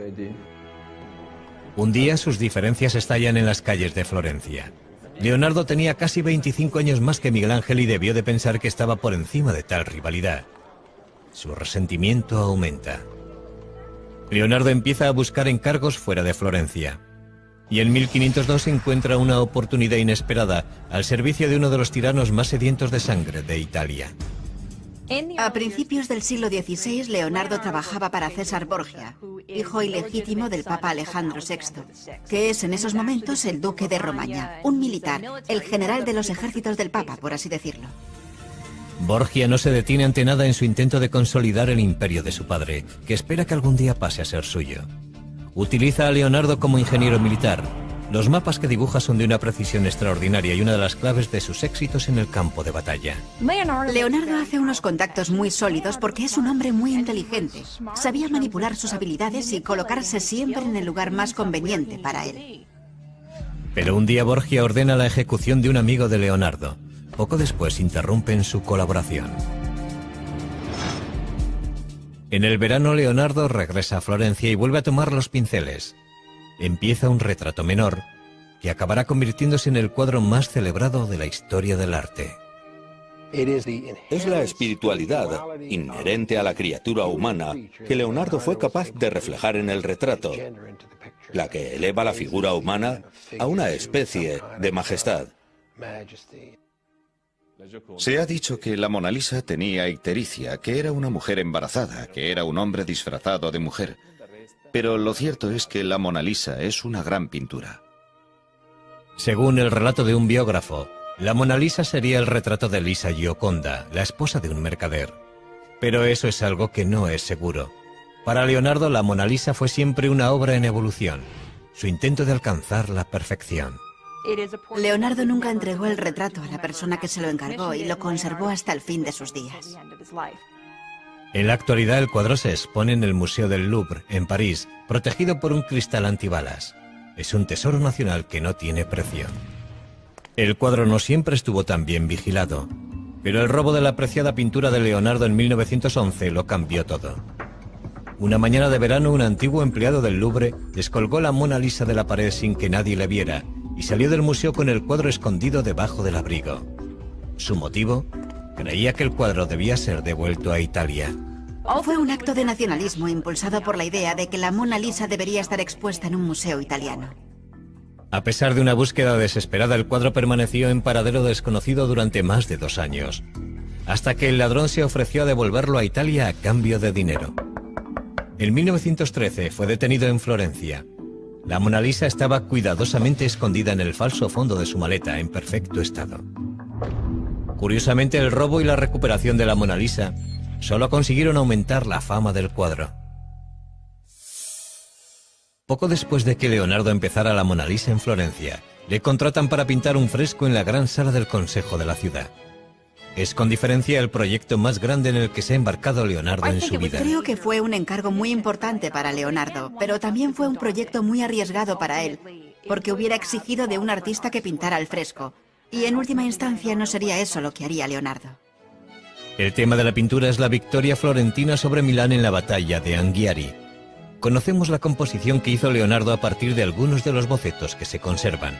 Un día sus diferencias estallan en las calles de Florencia. Leonardo tenía casi 25 años más que Miguel Ángel y debió de pensar que estaba por encima de tal rivalidad. Su resentimiento aumenta. Leonardo empieza a buscar encargos fuera de Florencia. Y en 1502 encuentra una oportunidad inesperada al servicio de uno de los tiranos más sedientos de sangre de Italia. A principios del siglo XVI, Leonardo trabajaba para César Borgia, hijo ilegítimo del Papa Alejandro VI, que es en esos momentos el duque de Romaña, un militar, el general de los ejércitos del Papa, por así decirlo. Borgia no se detiene ante nada en su intento de consolidar el imperio de su padre, que espera que algún día pase a ser suyo. Utiliza a Leonardo como ingeniero militar. Los mapas que dibuja son de una precisión extraordinaria y una de las claves de sus éxitos en el campo de batalla. Leonardo hace unos contactos muy sólidos porque es un hombre muy inteligente. Sabía manipular sus habilidades y colocarse siempre en el lugar más conveniente para él. Pero un día Borgia ordena la ejecución de un amigo de Leonardo. Poco después interrumpen su colaboración. En el verano Leonardo regresa a Florencia y vuelve a tomar los pinceles. Empieza un retrato menor que acabará convirtiéndose en el cuadro más celebrado de la historia del arte. Es la espiritualidad inherente a la criatura humana que Leonardo fue capaz de reflejar en el retrato, la que eleva la figura humana a una especie de majestad. Se ha dicho que la Mona Lisa tenía ictericia, que era una mujer embarazada, que era un hombre disfrazado de mujer. Pero lo cierto es que la Mona Lisa es una gran pintura. Según el relato de un biógrafo, la Mona Lisa sería el retrato de Lisa Gioconda, la esposa de un mercader. Pero eso es algo que no es seguro. Para Leonardo, la Mona Lisa fue siempre una obra en evolución, su intento de alcanzar la perfección. Leonardo nunca entregó el retrato a la persona que se lo encargó y lo conservó hasta el fin de sus días. En la actualidad el cuadro se expone en el Museo del Louvre, en París, protegido por un cristal antibalas. Es un tesoro nacional que no tiene precio. El cuadro no siempre estuvo tan bien vigilado, pero el robo de la apreciada pintura de Leonardo en 1911 lo cambió todo. Una mañana de verano, un antiguo empleado del Louvre descolgó la Mona Lisa de la pared sin que nadie le viera y salió del museo con el cuadro escondido debajo del abrigo. ¿Su motivo? Creía que el cuadro debía ser devuelto a Italia. Fue un acto de nacionalismo impulsado por la idea de que la Mona Lisa debería estar expuesta en un museo italiano. A pesar de una búsqueda desesperada, el cuadro permaneció en paradero desconocido durante más de 2 años, hasta que el ladrón se ofreció a devolverlo a Italia a cambio de dinero. En 1913 fue detenido en Florencia. La Mona Lisa estaba cuidadosamente escondida en el falso fondo de su maleta, en perfecto estado. Curiosamente, el robo y la recuperación de la Mona Lisa solo consiguieron aumentar la fama del cuadro. Poco después de que Leonardo empezara la Mona Lisa en Florencia, le contratan para pintar un fresco en la gran sala del Consejo de la ciudad. Es con diferencia el proyecto más grande en el que se ha embarcado Leonardo en su vida. Creo que fue un encargo muy importante para Leonardo, pero también fue un proyecto muy arriesgado para él, porque hubiera exigido de un artista que pintara al fresco, y en última instancia no sería eso lo que haría Leonardo. El tema de la pintura es la victoria florentina sobre Milán en la batalla de Anghiari. Conocemos la composición que hizo Leonardo a partir de algunos de los bocetos que se conservan.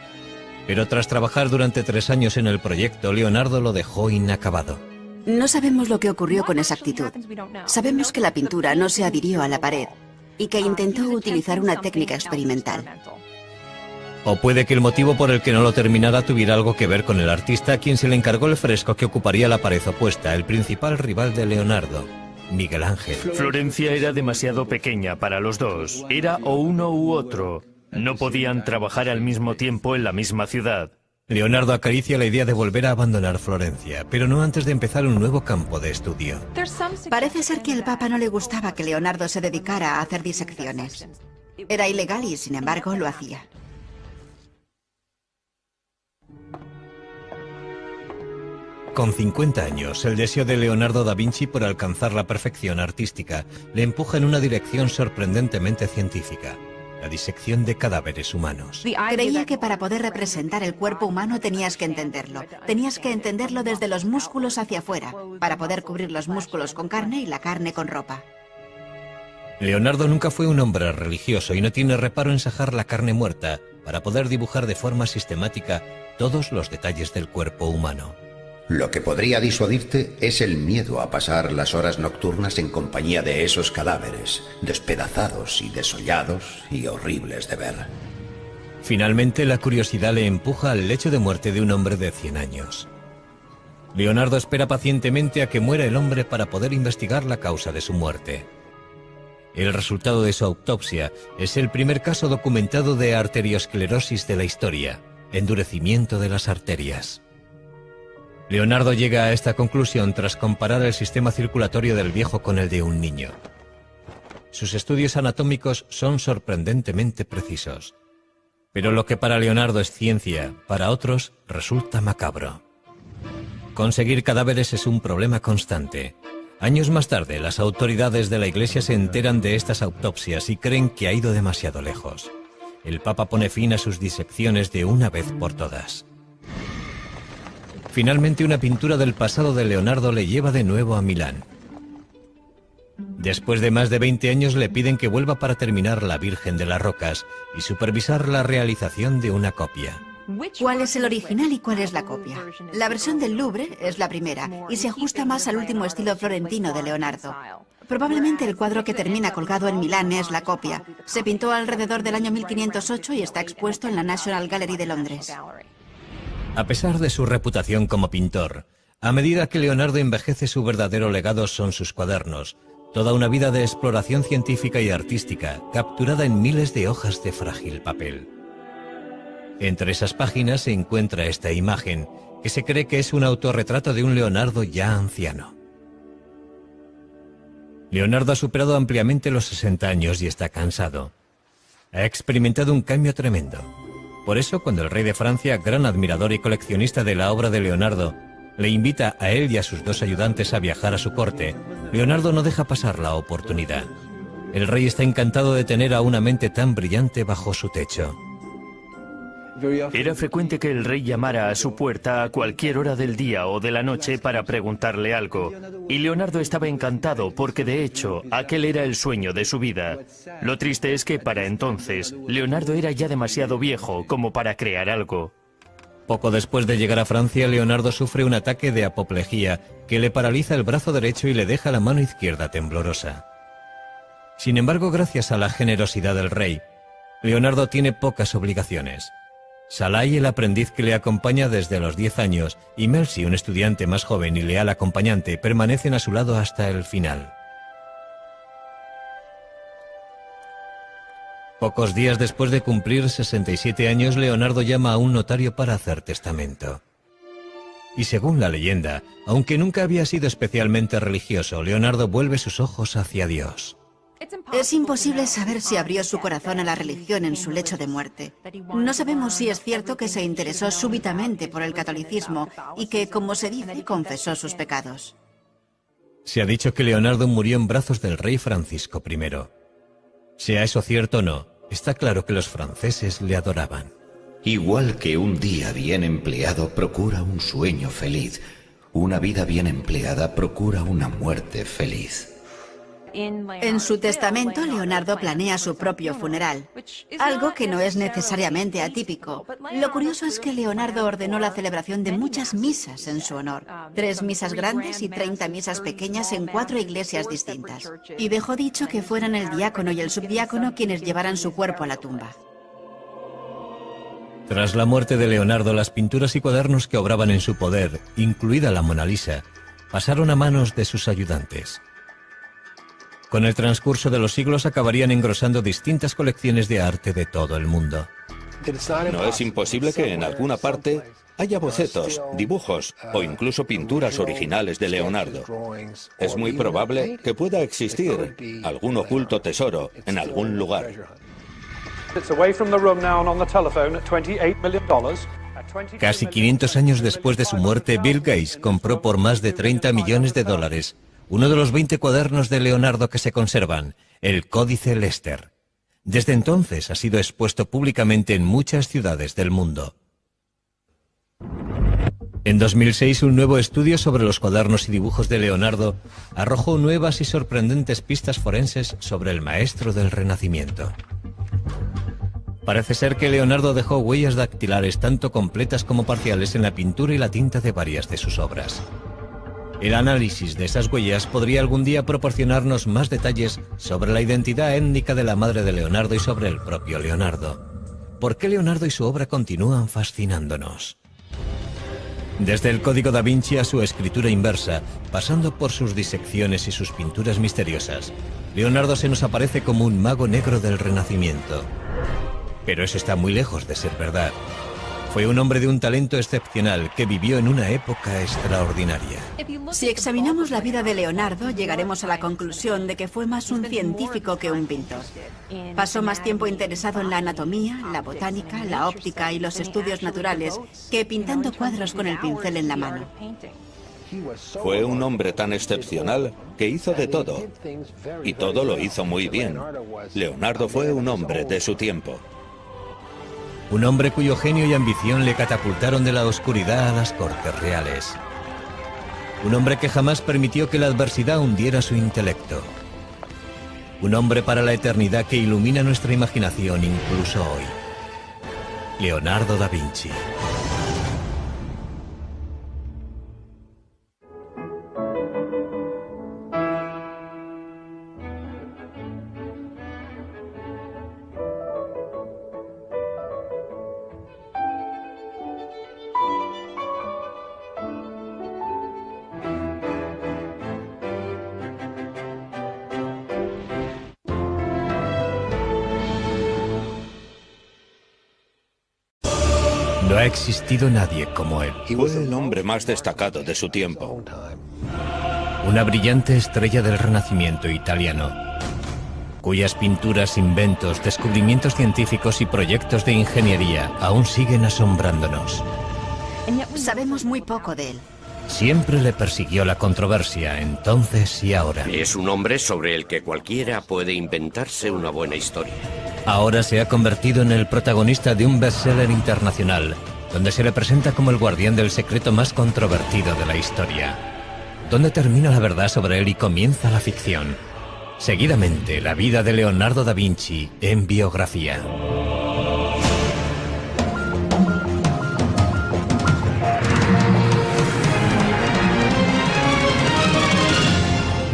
Pero tras trabajar durante 3 años en el proyecto, Leonardo lo dejó inacabado. No sabemos lo que ocurrió con exactitud. Sabemos que la pintura no se adhirió a la pared y que intentó utilizar una técnica experimental. O puede que el motivo por el que no lo terminara tuviera algo que ver con el artista a quien se le encargó el fresco que ocuparía la pared opuesta, el principal rival de Leonardo, Miguel Ángel. Florencia era demasiado pequeña para los dos. Era o uno u otro. No podían trabajar al mismo tiempo en la misma ciudad. Leonardo acaricia la idea de volver a abandonar Florencia, pero no antes de empezar un nuevo campo de estudio. Parece ser que al Papa no le gustaba que Leonardo se dedicara a hacer disecciones. Era ilegal y, sin embargo, lo hacía. Con 50 años, el deseo de Leonardo da Vinci por alcanzar la perfección artística le empuja en una dirección sorprendentemente científica: la disección de cadáveres humanos. Creía que para poder representar el cuerpo humano tenías que entenderlo. Tenías que entenderlo desde los músculos hacia afuera, para poder cubrir los músculos con carne y la carne con ropa. Leonardo nunca fue un hombre religioso y no tiene reparo en sajar la carne muerta para poder dibujar de forma sistemática todos los detalles del cuerpo humano. Lo que podría disuadirte es el miedo a pasar las horas nocturnas en compañía de esos cadáveres, despedazados y desollados y horribles de ver. Finalmente, la curiosidad le empuja al lecho de muerte de un hombre de 100 años. Leonardo espera pacientemente a que muera el hombre para poder investigar la causa de su muerte. El resultado de su autopsia es el primer caso documentado de arteriosclerosis de la historia, endurecimiento de las arterias. Leonardo llega a esta conclusión tras comparar el sistema circulatorio del viejo con el de un niño. Sus estudios anatómicos son sorprendentemente precisos. Pero lo que para Leonardo es ciencia, para otros resulta macabro. Conseguir cadáveres es un problema constante. Años más tarde, las autoridades de la Iglesia se enteran de estas autopsias y creen que ha ido demasiado lejos. el Papa pone fin a sus disecciones de una vez por todas. Finalmente, una pintura del pasado de Leonardo le lleva de nuevo a Milán. Después de más de 20 años le piden que vuelva para terminar La Virgen de las Rocas y supervisar la realización de una copia. ¿Cuál es el original y cuál es la copia? La versión del Louvre es la primera y se ajusta más al último estilo florentino de Leonardo. Probablemente el cuadro que termina colgado en Milán es la copia. Se pintó alrededor del año 1508 y está expuesto en la National Gallery de Londres. A pesar de su reputación como pintor, a medida que Leonardo envejece, su verdadero legado son sus cuadernos, toda una vida de exploración científica y artística, capturada en miles de hojas de frágil papel. Entre esas páginas se encuentra esta imagen, que se cree que es un autorretrato de un Leonardo ya anciano. Leonardo ha superado ampliamente los 60 años y está cansado. Ha experimentado un cambio tremendo. Por eso, cuando el rey de Francia, gran admirador y coleccionista de la obra de Leonardo, le invita a él y a sus 2 ayudantes a viajar a su corte, Leonardo no deja pasar la oportunidad. El rey está encantado de tener a una mente tan brillante bajo su techo. Era frecuente que el rey llamara a su puerta a cualquier hora del día o de la noche para preguntarle algo, y Leonardo estaba encantado porque de hecho aquel era el sueño de su vida. Lo triste es que para entonces Leonardo era ya demasiado viejo como para crear algo. Poco después de llegar a Francia, Leonardo sufre un ataque de apoplejía que le paraliza el brazo derecho y le deja la mano izquierda temblorosa. Sin embargo, gracias a la generosidad del rey, Leonardo tiene pocas obligaciones. Salai, el aprendiz que le acompaña desde los 10 años, y Melzi, un estudiante más joven y leal acompañante, permanecen a su lado hasta el final. Pocos días después de cumplir 67 años, Leonardo llama a un notario para hacer testamento. Y según la leyenda, aunque nunca había sido especialmente religioso, Leonardo vuelve sus ojos hacia Dios. Es imposible saber si abrió su corazón a la religión en su lecho de muerte. No sabemos si es cierto que se interesó súbitamente por el catolicismo y que, como se dice, confesó sus pecados. Se ha dicho que Leonardo murió en brazos del rey Francisco I. Sea eso cierto o no, está claro que los franceses le adoraban. Igual que un día bien empleado procura un sueño feliz, una vida bien empleada procura una muerte feliz. En su testamento, Leonardo planea su propio funeral, algo que no es necesariamente atípico. Lo curioso es que Leonardo ordenó la celebración de muchas misas en su honor, 3 misas grandes y 30 misas pequeñas en 4 iglesias distintas, y dejó dicho que fueran el diácono y el subdiácono quienes llevaran su cuerpo a la tumba. Tras la muerte de Leonardo, las pinturas y cuadernos que obraban en su poder, incluida la Mona Lisa, pasaron a manos de sus ayudantes. Con el transcurso de los siglos acabarían engrosando distintas colecciones de arte de todo el mundo. No es imposible que en alguna parte haya bocetos, dibujos o incluso pinturas originales de Leonardo. Es muy probable que pueda existir algún oculto tesoro en algún lugar. Casi 500 años después de su muerte, Bill Gates compró por más de $30 millones uno de los 20 cuadernos de Leonardo que se conservan, el Códice Lester. Desde entonces ha sido expuesto públicamente en muchas ciudades del mundo. En 2006, un nuevo estudio sobre los cuadernos y dibujos de Leonardo arrojó nuevas y sorprendentes pistas forenses sobre el maestro del Renacimiento. Parece ser que Leonardo dejó huellas dactilares tanto completas como parciales en la pintura y la tinta de varias de sus obras. El análisis de esas huellas podría algún día proporcionarnos más detalles sobre la identidad étnica de la madre de Leonardo y sobre el propio Leonardo. ¿Por qué Leonardo y su obra continúan fascinándonos? Desde el Código da Vinci a su escritura inversa, pasando por sus disecciones y sus pinturas misteriosas, Leonardo se nos aparece como un mago negro del Renacimiento. Pero eso está muy lejos de ser verdad. Fue un hombre de un talento excepcional que vivió en una época extraordinaria. Si examinamos la vida de Leonardo, llegaremos a la conclusión de que fue más un científico que un pintor. Pasó más tiempo interesado en la anatomía, la botánica, la óptica y los estudios naturales que pintando cuadros con el pincel en la mano. Fue un hombre tan excepcional que hizo de todo, y todo lo hizo muy bien. Leonardo fue un hombre de su tiempo. Un hombre cuyo genio y ambición le catapultaron de la oscuridad a las cortes reales. Un hombre que jamás permitió que la adversidad hundiera su intelecto. Un hombre para la eternidad que ilumina nuestra imaginación incluso hoy. Leonardo da Vinci. No ha existido nadie como él. Fue el hombre más destacado de su tiempo. Una brillante estrella del Renacimiento italiano, cuyas pinturas, inventos, descubrimientos científicos y proyectos de ingeniería aún siguen asombrándonos. Sabemos muy poco de él. Siempre le persiguió la controversia, entonces y ahora. Es un hombre sobre el que cualquiera puede inventarse una buena historia. Ahora se ha convertido en el protagonista de un bestseller internacional, donde se le presenta como el guardián del secreto más controvertido de la historia. ¿Dónde termina la verdad sobre él y comienza la ficción? Seguidamente, la vida de Leonardo da Vinci en biografía.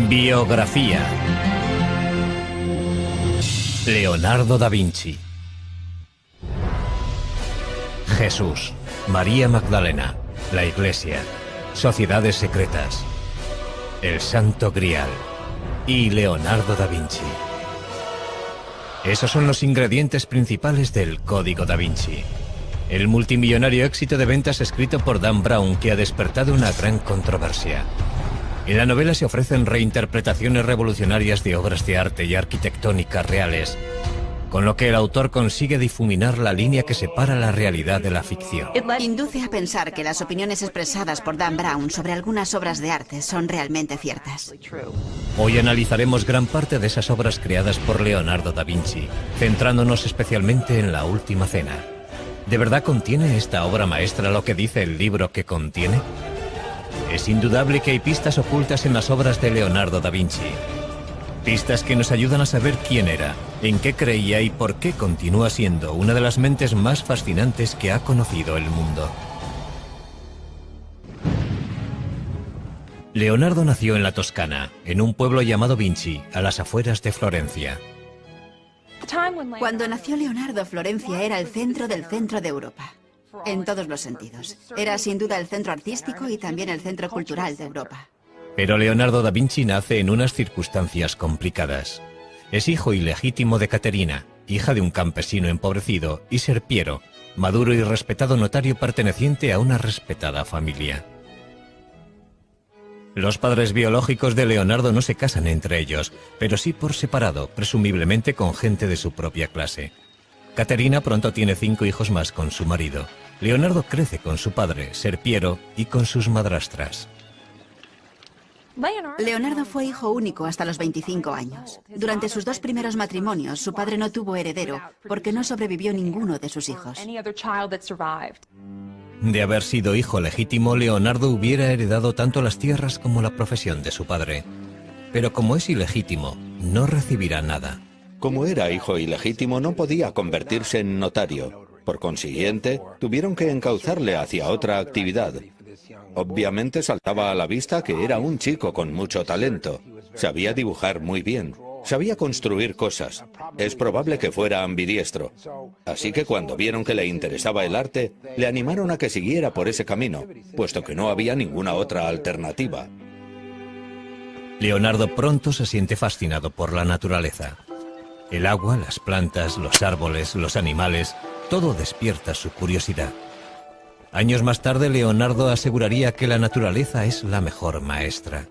Biografía. Leonardo da Vinci. Jesús, María Magdalena, la Iglesia, sociedades secretas, el Santo Grial y Leonardo da Vinci. Esos son los ingredientes principales del Código da Vinci, el multimillonario éxito de ventas escrito por Dan Brown que ha despertado una gran controversia. En la novela se ofrecen reinterpretaciones revolucionarias de obras de arte y arquitectónicas reales, con lo que el autor consigue difuminar la línea que separa la realidad de la ficción. Induce a pensar que las opiniones expresadas por Dan Brown sobre algunas obras de arte son realmente ciertas. Hoy analizaremos gran parte de esas obras creadas por Leonardo da Vinci, centrándonos especialmente en La Última Cena. ¿De verdad contiene esta obra maestra lo que dice el libro que contiene? Es indudable que hay pistas ocultas en las obras de Leonardo da Vinci. Pistas que nos ayudan a saber quién era, en qué creía y por qué continúa siendo una de las mentes más fascinantes que ha conocido el mundo. Leonardo nació en la Toscana, en un pueblo llamado Vinci, a las afueras de Florencia. Cuando nació Leonardo, Florencia era el centro del centro de Europa. En todos los sentidos. Era sin duda el centro artístico y también el centro cultural de Europa. Pero Leonardo da Vinci nace en unas circunstancias complicadas. Es hijo ilegítimo de Caterina, hija de un campesino empobrecido, y Serpiero, maduro y respetado notario perteneciente a una respetada familia. Los padres biológicos de Leonardo no se casan entre ellos, pero sí por separado, presumiblemente con gente de su propia clase. Caterina pronto tiene 5 hijos más con su marido. Leonardo crece con su padre, Serpiero, y con sus madrastras. Leonardo fue hijo único hasta los 25 años. Durante sus 2 primeros matrimonios, su padre no tuvo heredero porque no sobrevivió ninguno de sus hijos. De haber sido hijo legítimo, Leonardo hubiera heredado tanto las tierras como la profesión de su padre. Pero como es ilegítimo, no recibirá nada. Como era hijo ilegítimo, no podía convertirse en notario. Por consiguiente, tuvieron que encauzarle hacia otra actividad. Obviamente saltaba a la vista que era un chico con mucho talento. Sabía dibujar muy bien. Sabía construir cosas. Es probable que fuera ambidiestro. Así que cuando vieron que le interesaba el arte, le animaron a que siguiera por ese camino, puesto que no había ninguna otra alternativa. Leonardo pronto se siente fascinado por la naturaleza. El agua, las plantas, los árboles, los animales, todo despierta su curiosidad. Años más tarde, Leonardo aseguraría que la naturaleza es la mejor maestra.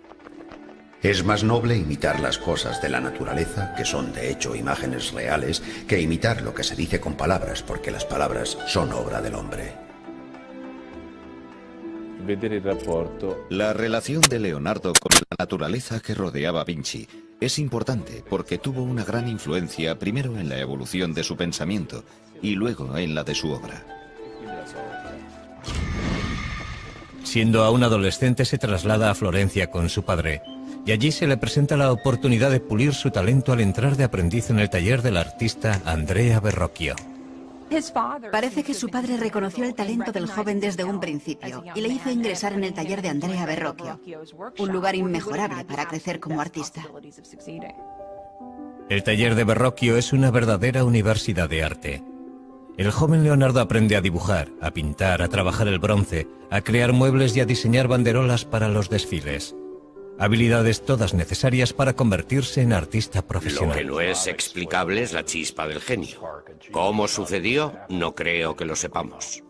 Es más noble imitar las cosas de la naturaleza, que son de hecho imágenes reales, que imitar lo que se dice con palabras, porque las palabras son obra del hombre. La relación de Leonardo con la naturaleza que rodeaba a Vinci es importante porque tuvo una gran influencia primero en la evolución de su pensamiento y luego en la de su obra. Siendo aún adolescente se traslada a Florencia con su padre, y allí se le presenta la oportunidad de pulir su talento al entrar de aprendiz en el taller del artista Andrea Verrocchio. Parece que su padre reconoció el talento del joven desde un principio y le hizo ingresar en el taller de Andrea Verrocchio, un lugar inmejorable para crecer como artista. El taller de Verrocchio es una verdadera universidad de arte. El joven Leonardo aprende a dibujar, a pintar, a trabajar el bronce, a crear muebles y a diseñar banderolas para los desfiles. Habilidades todas necesarias para convertirse en artista profesional. Lo que no es explicable es la chispa del genio. ¿Cómo sucedió? No creo que lo sepamos.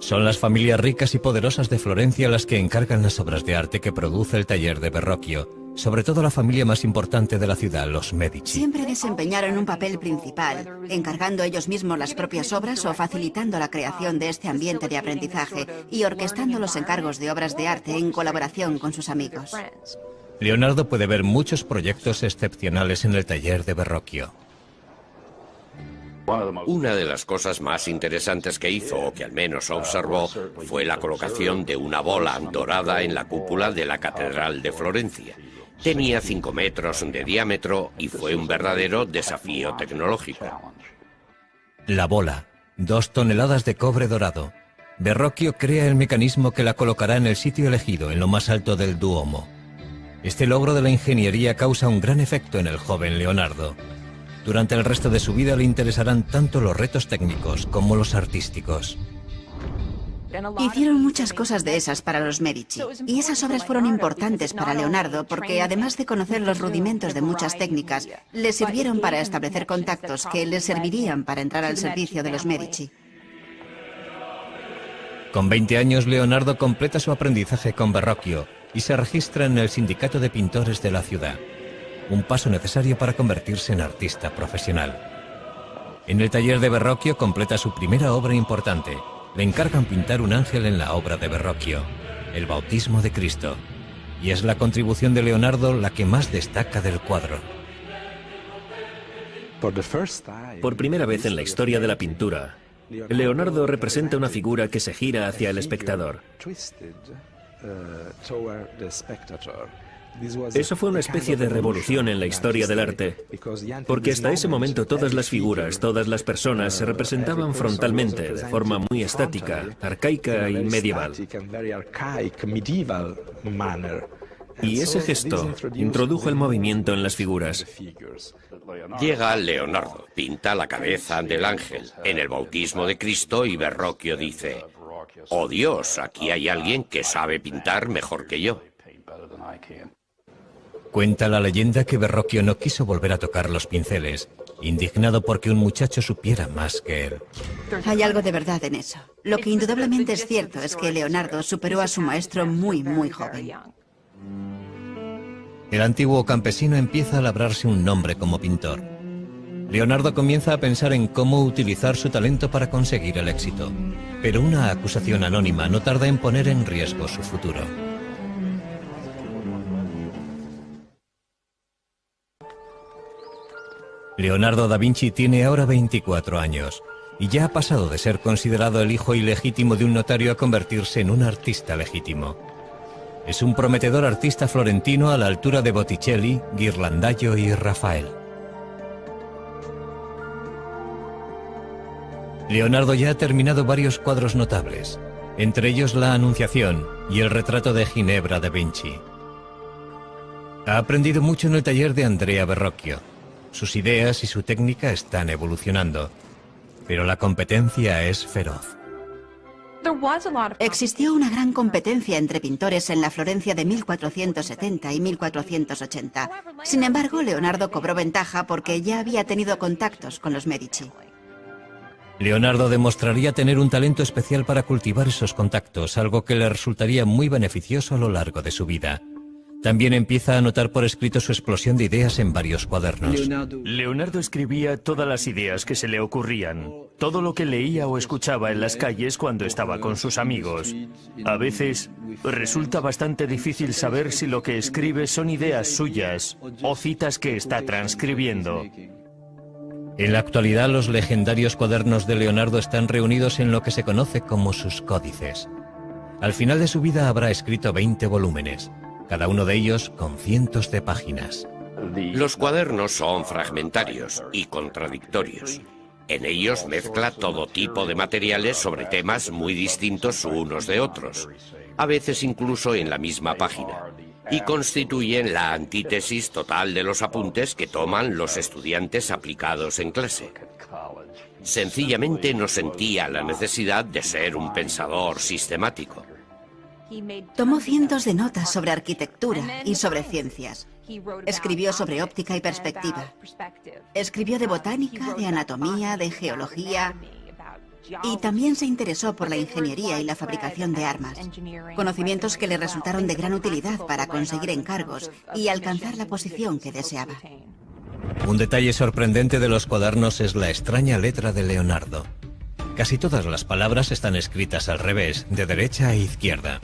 Son las familias ricas y poderosas de Florencia las que encargan las obras de arte que produce el taller de Verrocchio, sobre todo la familia más importante de la ciudad, los Medici. Siempre desempeñaron un papel principal, encargando ellos mismos las propias obras o facilitando la creación de este ambiente de aprendizaje y orquestando los encargos de obras de arte en colaboración con sus amigos. Leonardo puede ver muchos proyectos excepcionales en el taller de Verrocchio. Una de las cosas más interesantes que hizo, o que al menos observó, fue la colocación de una bola dorada en la cúpula de la Catedral de Florencia. Tenía 5 metros de diámetro y fue un verdadero desafío tecnológico. La bola, 2 toneladas de cobre dorado. Verrocchio crea el mecanismo que la colocará en el sitio elegido, en lo más alto del Duomo. Este logro de la ingeniería causa un gran efecto en el joven Leonardo. Durante el resto de su vida le interesarán tanto los retos técnicos como los artísticos. Hicieron muchas cosas de esas para los Medici, y esas obras fueron importantes para Leonardo porque, además de conocer los rudimentos de muchas técnicas, le sirvieron para establecer contactos que le servirían para entrar al servicio de los Medici. Con 20 años, Leonardo completa su aprendizaje con Verrocchio y se registra en el Sindicato de Pintores de la ciudad. Un paso necesario para convertirse en artista profesional. En el taller de Verrocchio completa su primera obra importante. Le encargan pintar un ángel en la obra de Verrocchio, el Bautismo de Cristo, y es la contribución de Leonardo la que más destaca del cuadro. Por primera vez en la historia de la pintura, Leonardo representa una figura que se gira hacia el espectador. Eso fue una especie de revolución en la historia del arte, porque hasta ese momento todas las figuras, todas las personas se representaban frontalmente, de forma muy estática, arcaica y medieval. Y ese gesto introdujo el movimiento en las figuras. Llega Leonardo, pinta la cabeza del ángel en el Bautismo de Cristo y Verrocchio dice: «Oh Dios, aquí hay alguien que sabe pintar mejor que yo». Cuenta la leyenda que Verrocchio no quiso volver a tocar los pinceles, indignado porque un muchacho supiera más que él. Hay algo de verdad en eso. Lo que indudablemente es cierto es que Leonardo superó a su maestro muy joven. El antiguo campesino empieza a labrarse un nombre como pintor. Leonardo comienza a pensar en cómo utilizar su talento para conseguir el éxito, pero una acusación anónima no tarda en poner en riesgo su futuro. Leonardo da Vinci tiene ahora 24 años y ya ha pasado de ser considerado el hijo ilegítimo de un notario a convertirse en un artista legítimo. Es un prometedor artista florentino a la altura de Botticelli, Ghirlandaio y Rafael. Leonardo ya ha terminado varios cuadros notables, entre ellos la Anunciación y el retrato de Ginebra da Vinci. Ha aprendido mucho en el taller de Andrea Verrocchio. Sus ideas y su técnica están evolucionando, pero la competencia es feroz. Existió una gran competencia entre pintores en la Florencia de 1470 y 1480. Sin embargo, Leonardo cobró ventaja porque ya había tenido contactos con los Medici. Leonardo demostraría tener un talento especial para cultivar esos contactos, algo que le resultaría muy beneficioso a lo largo de su vida. También empieza a anotar por escrito su explosión de ideas en varios cuadernos. Leonardo escribía todas las ideas que se le ocurrían, todo lo que leía o escuchaba en las calles cuando estaba con sus amigos. A veces resulta bastante difícil saber si lo que escribe son ideas suyas o citas que está transcribiendo. En la actualidad, los legendarios cuadernos de Leonardo están reunidos en lo que se conoce como sus códices. Al final de su vida habrá escrito 20 volúmenes, cada uno de ellos con cientos de páginas. Los cuadernos son fragmentarios y contradictorios. En ellos mezcla todo tipo de materiales sobre temas muy distintos unos de otros, a veces incluso en la misma página, y constituyen la antítesis total de los apuntes que toman los estudiantes aplicados en clase. Sencillamente no sentía la necesidad de ser un pensador sistemático. Tomó cientos de notas sobre arquitectura y sobre ciencias. Escribió sobre óptica y perspectiva. Escribió de botánica, de anatomía, de geología. Y también se interesó por la ingeniería y la fabricación de armas. Conocimientos que le resultaron de gran utilidad para conseguir encargos y alcanzar la posición que deseaba. Un detalle sorprendente de los cuadernos es la extraña letra de Leonardo. Casi todas las palabras están escritas al revés, de derecha a izquierda.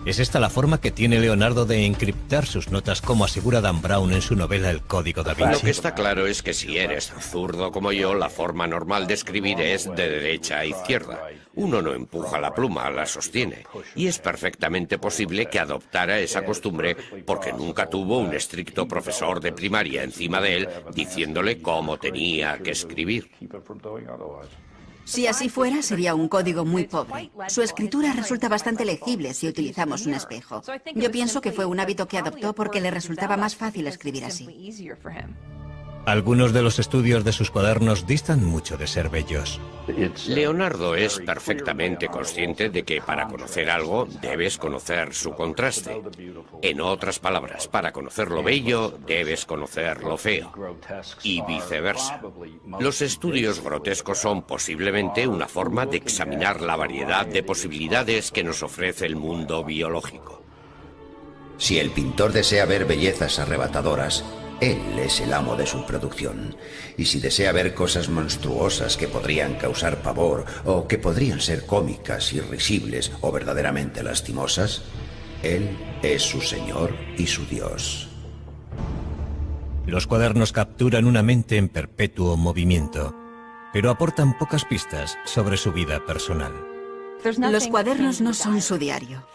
¿Es esta la forma que tiene Leonardo de encriptar sus notas, como asegura Dan Brown en su novela El Código da Vinci? Lo que está claro es que si eres zurdo como yo, la forma normal de escribir es de derecha a izquierda. Uno no empuja la pluma, la sostiene. Y es perfectamente posible que adoptara esa costumbre porque nunca tuvo un estricto profesor de primaria encima de él diciéndole cómo tenía que escribir. Si así fuera, sería un código muy pobre. Su escritura resulta bastante legible si utilizamos un espejo. Yo pienso que fue un hábito que adoptó porque le resultaba más fácil escribir así. Algunos de los estudios de sus cuadernos distan mucho de ser bellos. Leonardo es perfectamente consciente de que para conocer algo debes conocer su contraste. En otras palabras, para conocer lo bello debes conocer lo feo. Y viceversa. Los estudios grotescos son posiblemente una forma de examinar la variedad de posibilidades que nos ofrece el mundo biológico. Si el pintor desea ver bellezas arrebatadoras, él es el amo de su producción. Y si desea ver cosas monstruosas que podrían causar pavor o que podrían ser cómicas, irrisibles o verdaderamente lastimosas, él es su señor y su dios. Los cuadernos capturan una mente en perpetuo movimiento, pero aportan pocas pistas sobre su vida personal. Los cuadernos no son su diario.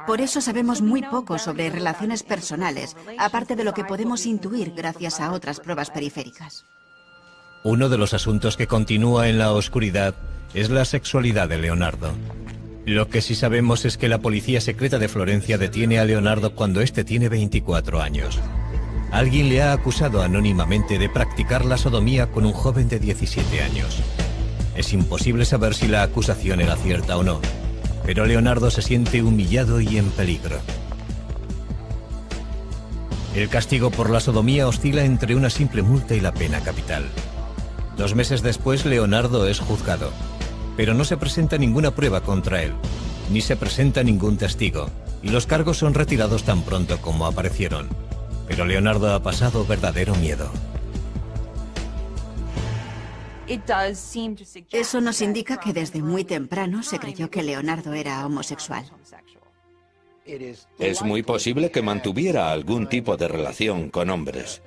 Por eso sabemos muy poco sobre relaciones personales, aparte de lo que podemos intuir gracias a otras pruebas periféricas. Uno de los asuntos que continúa en la oscuridad es la sexualidad de Leonardo. Lo que sí sabemos es que la policía secreta de Florencia detiene a Leonardo cuando éste tiene 24 años. Alguien le ha acusado anónimamente de practicar la sodomía con un joven de 17 años. Es imposible saber si la acusación era cierta o no, pero Leonardo se siente humillado y en peligro. El castigo por la sodomía oscila entre una simple multa y la pena capital. 2 meses después, Leonardo es juzgado, pero no se presenta ninguna prueba contra él, ni se presenta ningún testigo, y los cargos son retirados tan pronto como aparecieron. Pero Leonardo ha pasado verdadero miedo. Eso nos indica que desde muy temprano se creyó que Leonardo era homosexual. Es muy posible que mantuviera algún tipo de relación con hombres.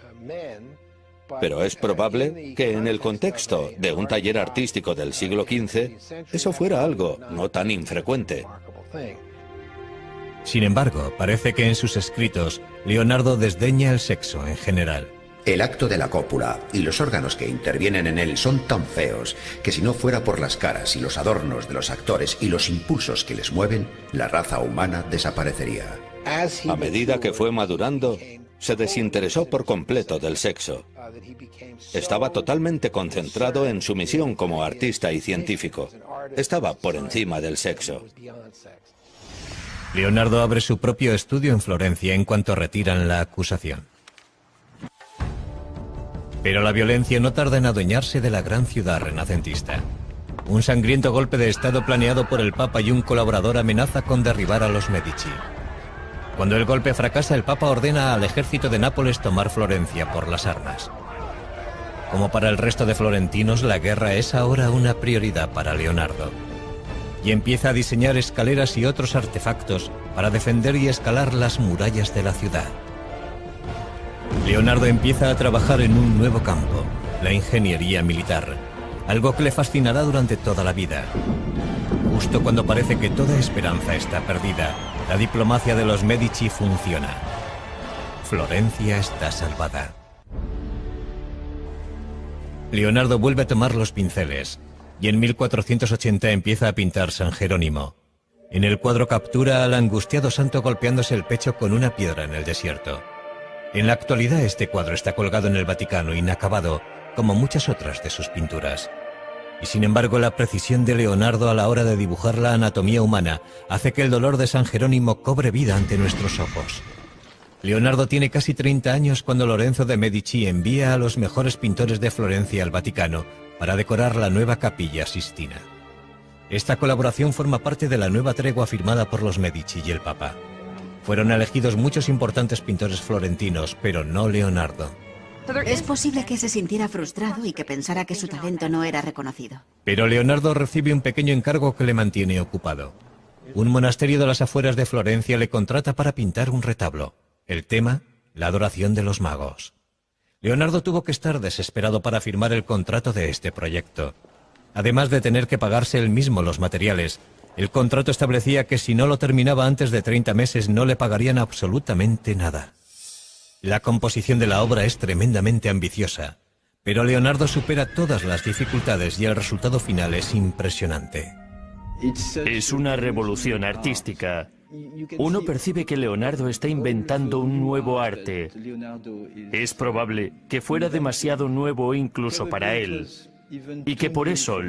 Pero es probable que en el contexto de un taller artístico del siglo XV, eso fuera algo no tan infrecuente. Sin embargo, parece que en sus escritos, Leonardo desdeña el sexo en general. El acto de la cópula y los órganos que intervienen en él son tan feos que si no fuera por las caras y los adornos de los actores y los impulsos que les mueven, la raza humana desaparecería. A medida que fue madurando, se desinteresó por completo del sexo. Estaba totalmente concentrado en su misión como artista y científico. Estaba por encima del sexo. Leonardo abre su propio estudio en Florencia en cuanto retiran la acusación. Pero la violencia no tarda en adueñarse de la gran ciudad renacentista. Un sangriento golpe de estado planeado por el Papa y un colaborador amenaza con derribar a los Medici. Cuando el golpe fracasa, el Papa ordena al ejército de Nápoles tomar Florencia por las armas. Como para el resto de florentinos, la guerra es ahora una prioridad para Leonardo. Y empieza a diseñar escaleras y otros artefactos para defender y escalar las murallas de la ciudad. Leonardo empieza a trabajar en un nuevo campo, la ingeniería militar, algo que le fascinará durante toda la vida. Justo cuando parece que toda esperanza está perdida, la diplomacia de los Medici funciona. Florencia está salvada. Leonardo vuelve a tomar los pinceles y en 1480 empieza a pintar San Jerónimo. En el cuadro captura al angustiado santo golpeándose el pecho con una piedra en el desierto. En la actualidad este cuadro está colgado en el Vaticano inacabado, como muchas otras de sus pinturas. Y sin embargo la precisión de Leonardo a la hora de dibujar la anatomía humana hace que el dolor de San Jerónimo cobre vida ante nuestros ojos. Leonardo tiene casi 30 años cuando Lorenzo de Medici envía a los mejores pintores de Florencia al Vaticano para decorar la nueva Capilla Sistina. Esta colaboración forma parte de la nueva tregua firmada por los Medici y el Papa. Fueron elegidos muchos importantes pintores florentinos, pero no Leonardo. Es posible que se sintiera frustrado y que pensara que su talento no era reconocido. Pero Leonardo recibe un pequeño encargo que le mantiene ocupado. Un monasterio de las afueras de Florencia le contrata para pintar un retablo. El tema, la adoración de los magos. Leonardo tuvo que estar desesperado para firmar el contrato de este proyecto. Además de tener que pagarse él mismo los materiales, el contrato establecía que si no lo terminaba antes de 30 meses no le pagarían absolutamente nada. La composición de la obra es tremendamente ambiciosa, pero Leonardo supera todas las dificultades y el resultado final es impresionante. Es una revolución artística. Uno percibe que Leonardo está inventando un nuevo arte. Es probable que fuera demasiado nuevo incluso para él, y que por eso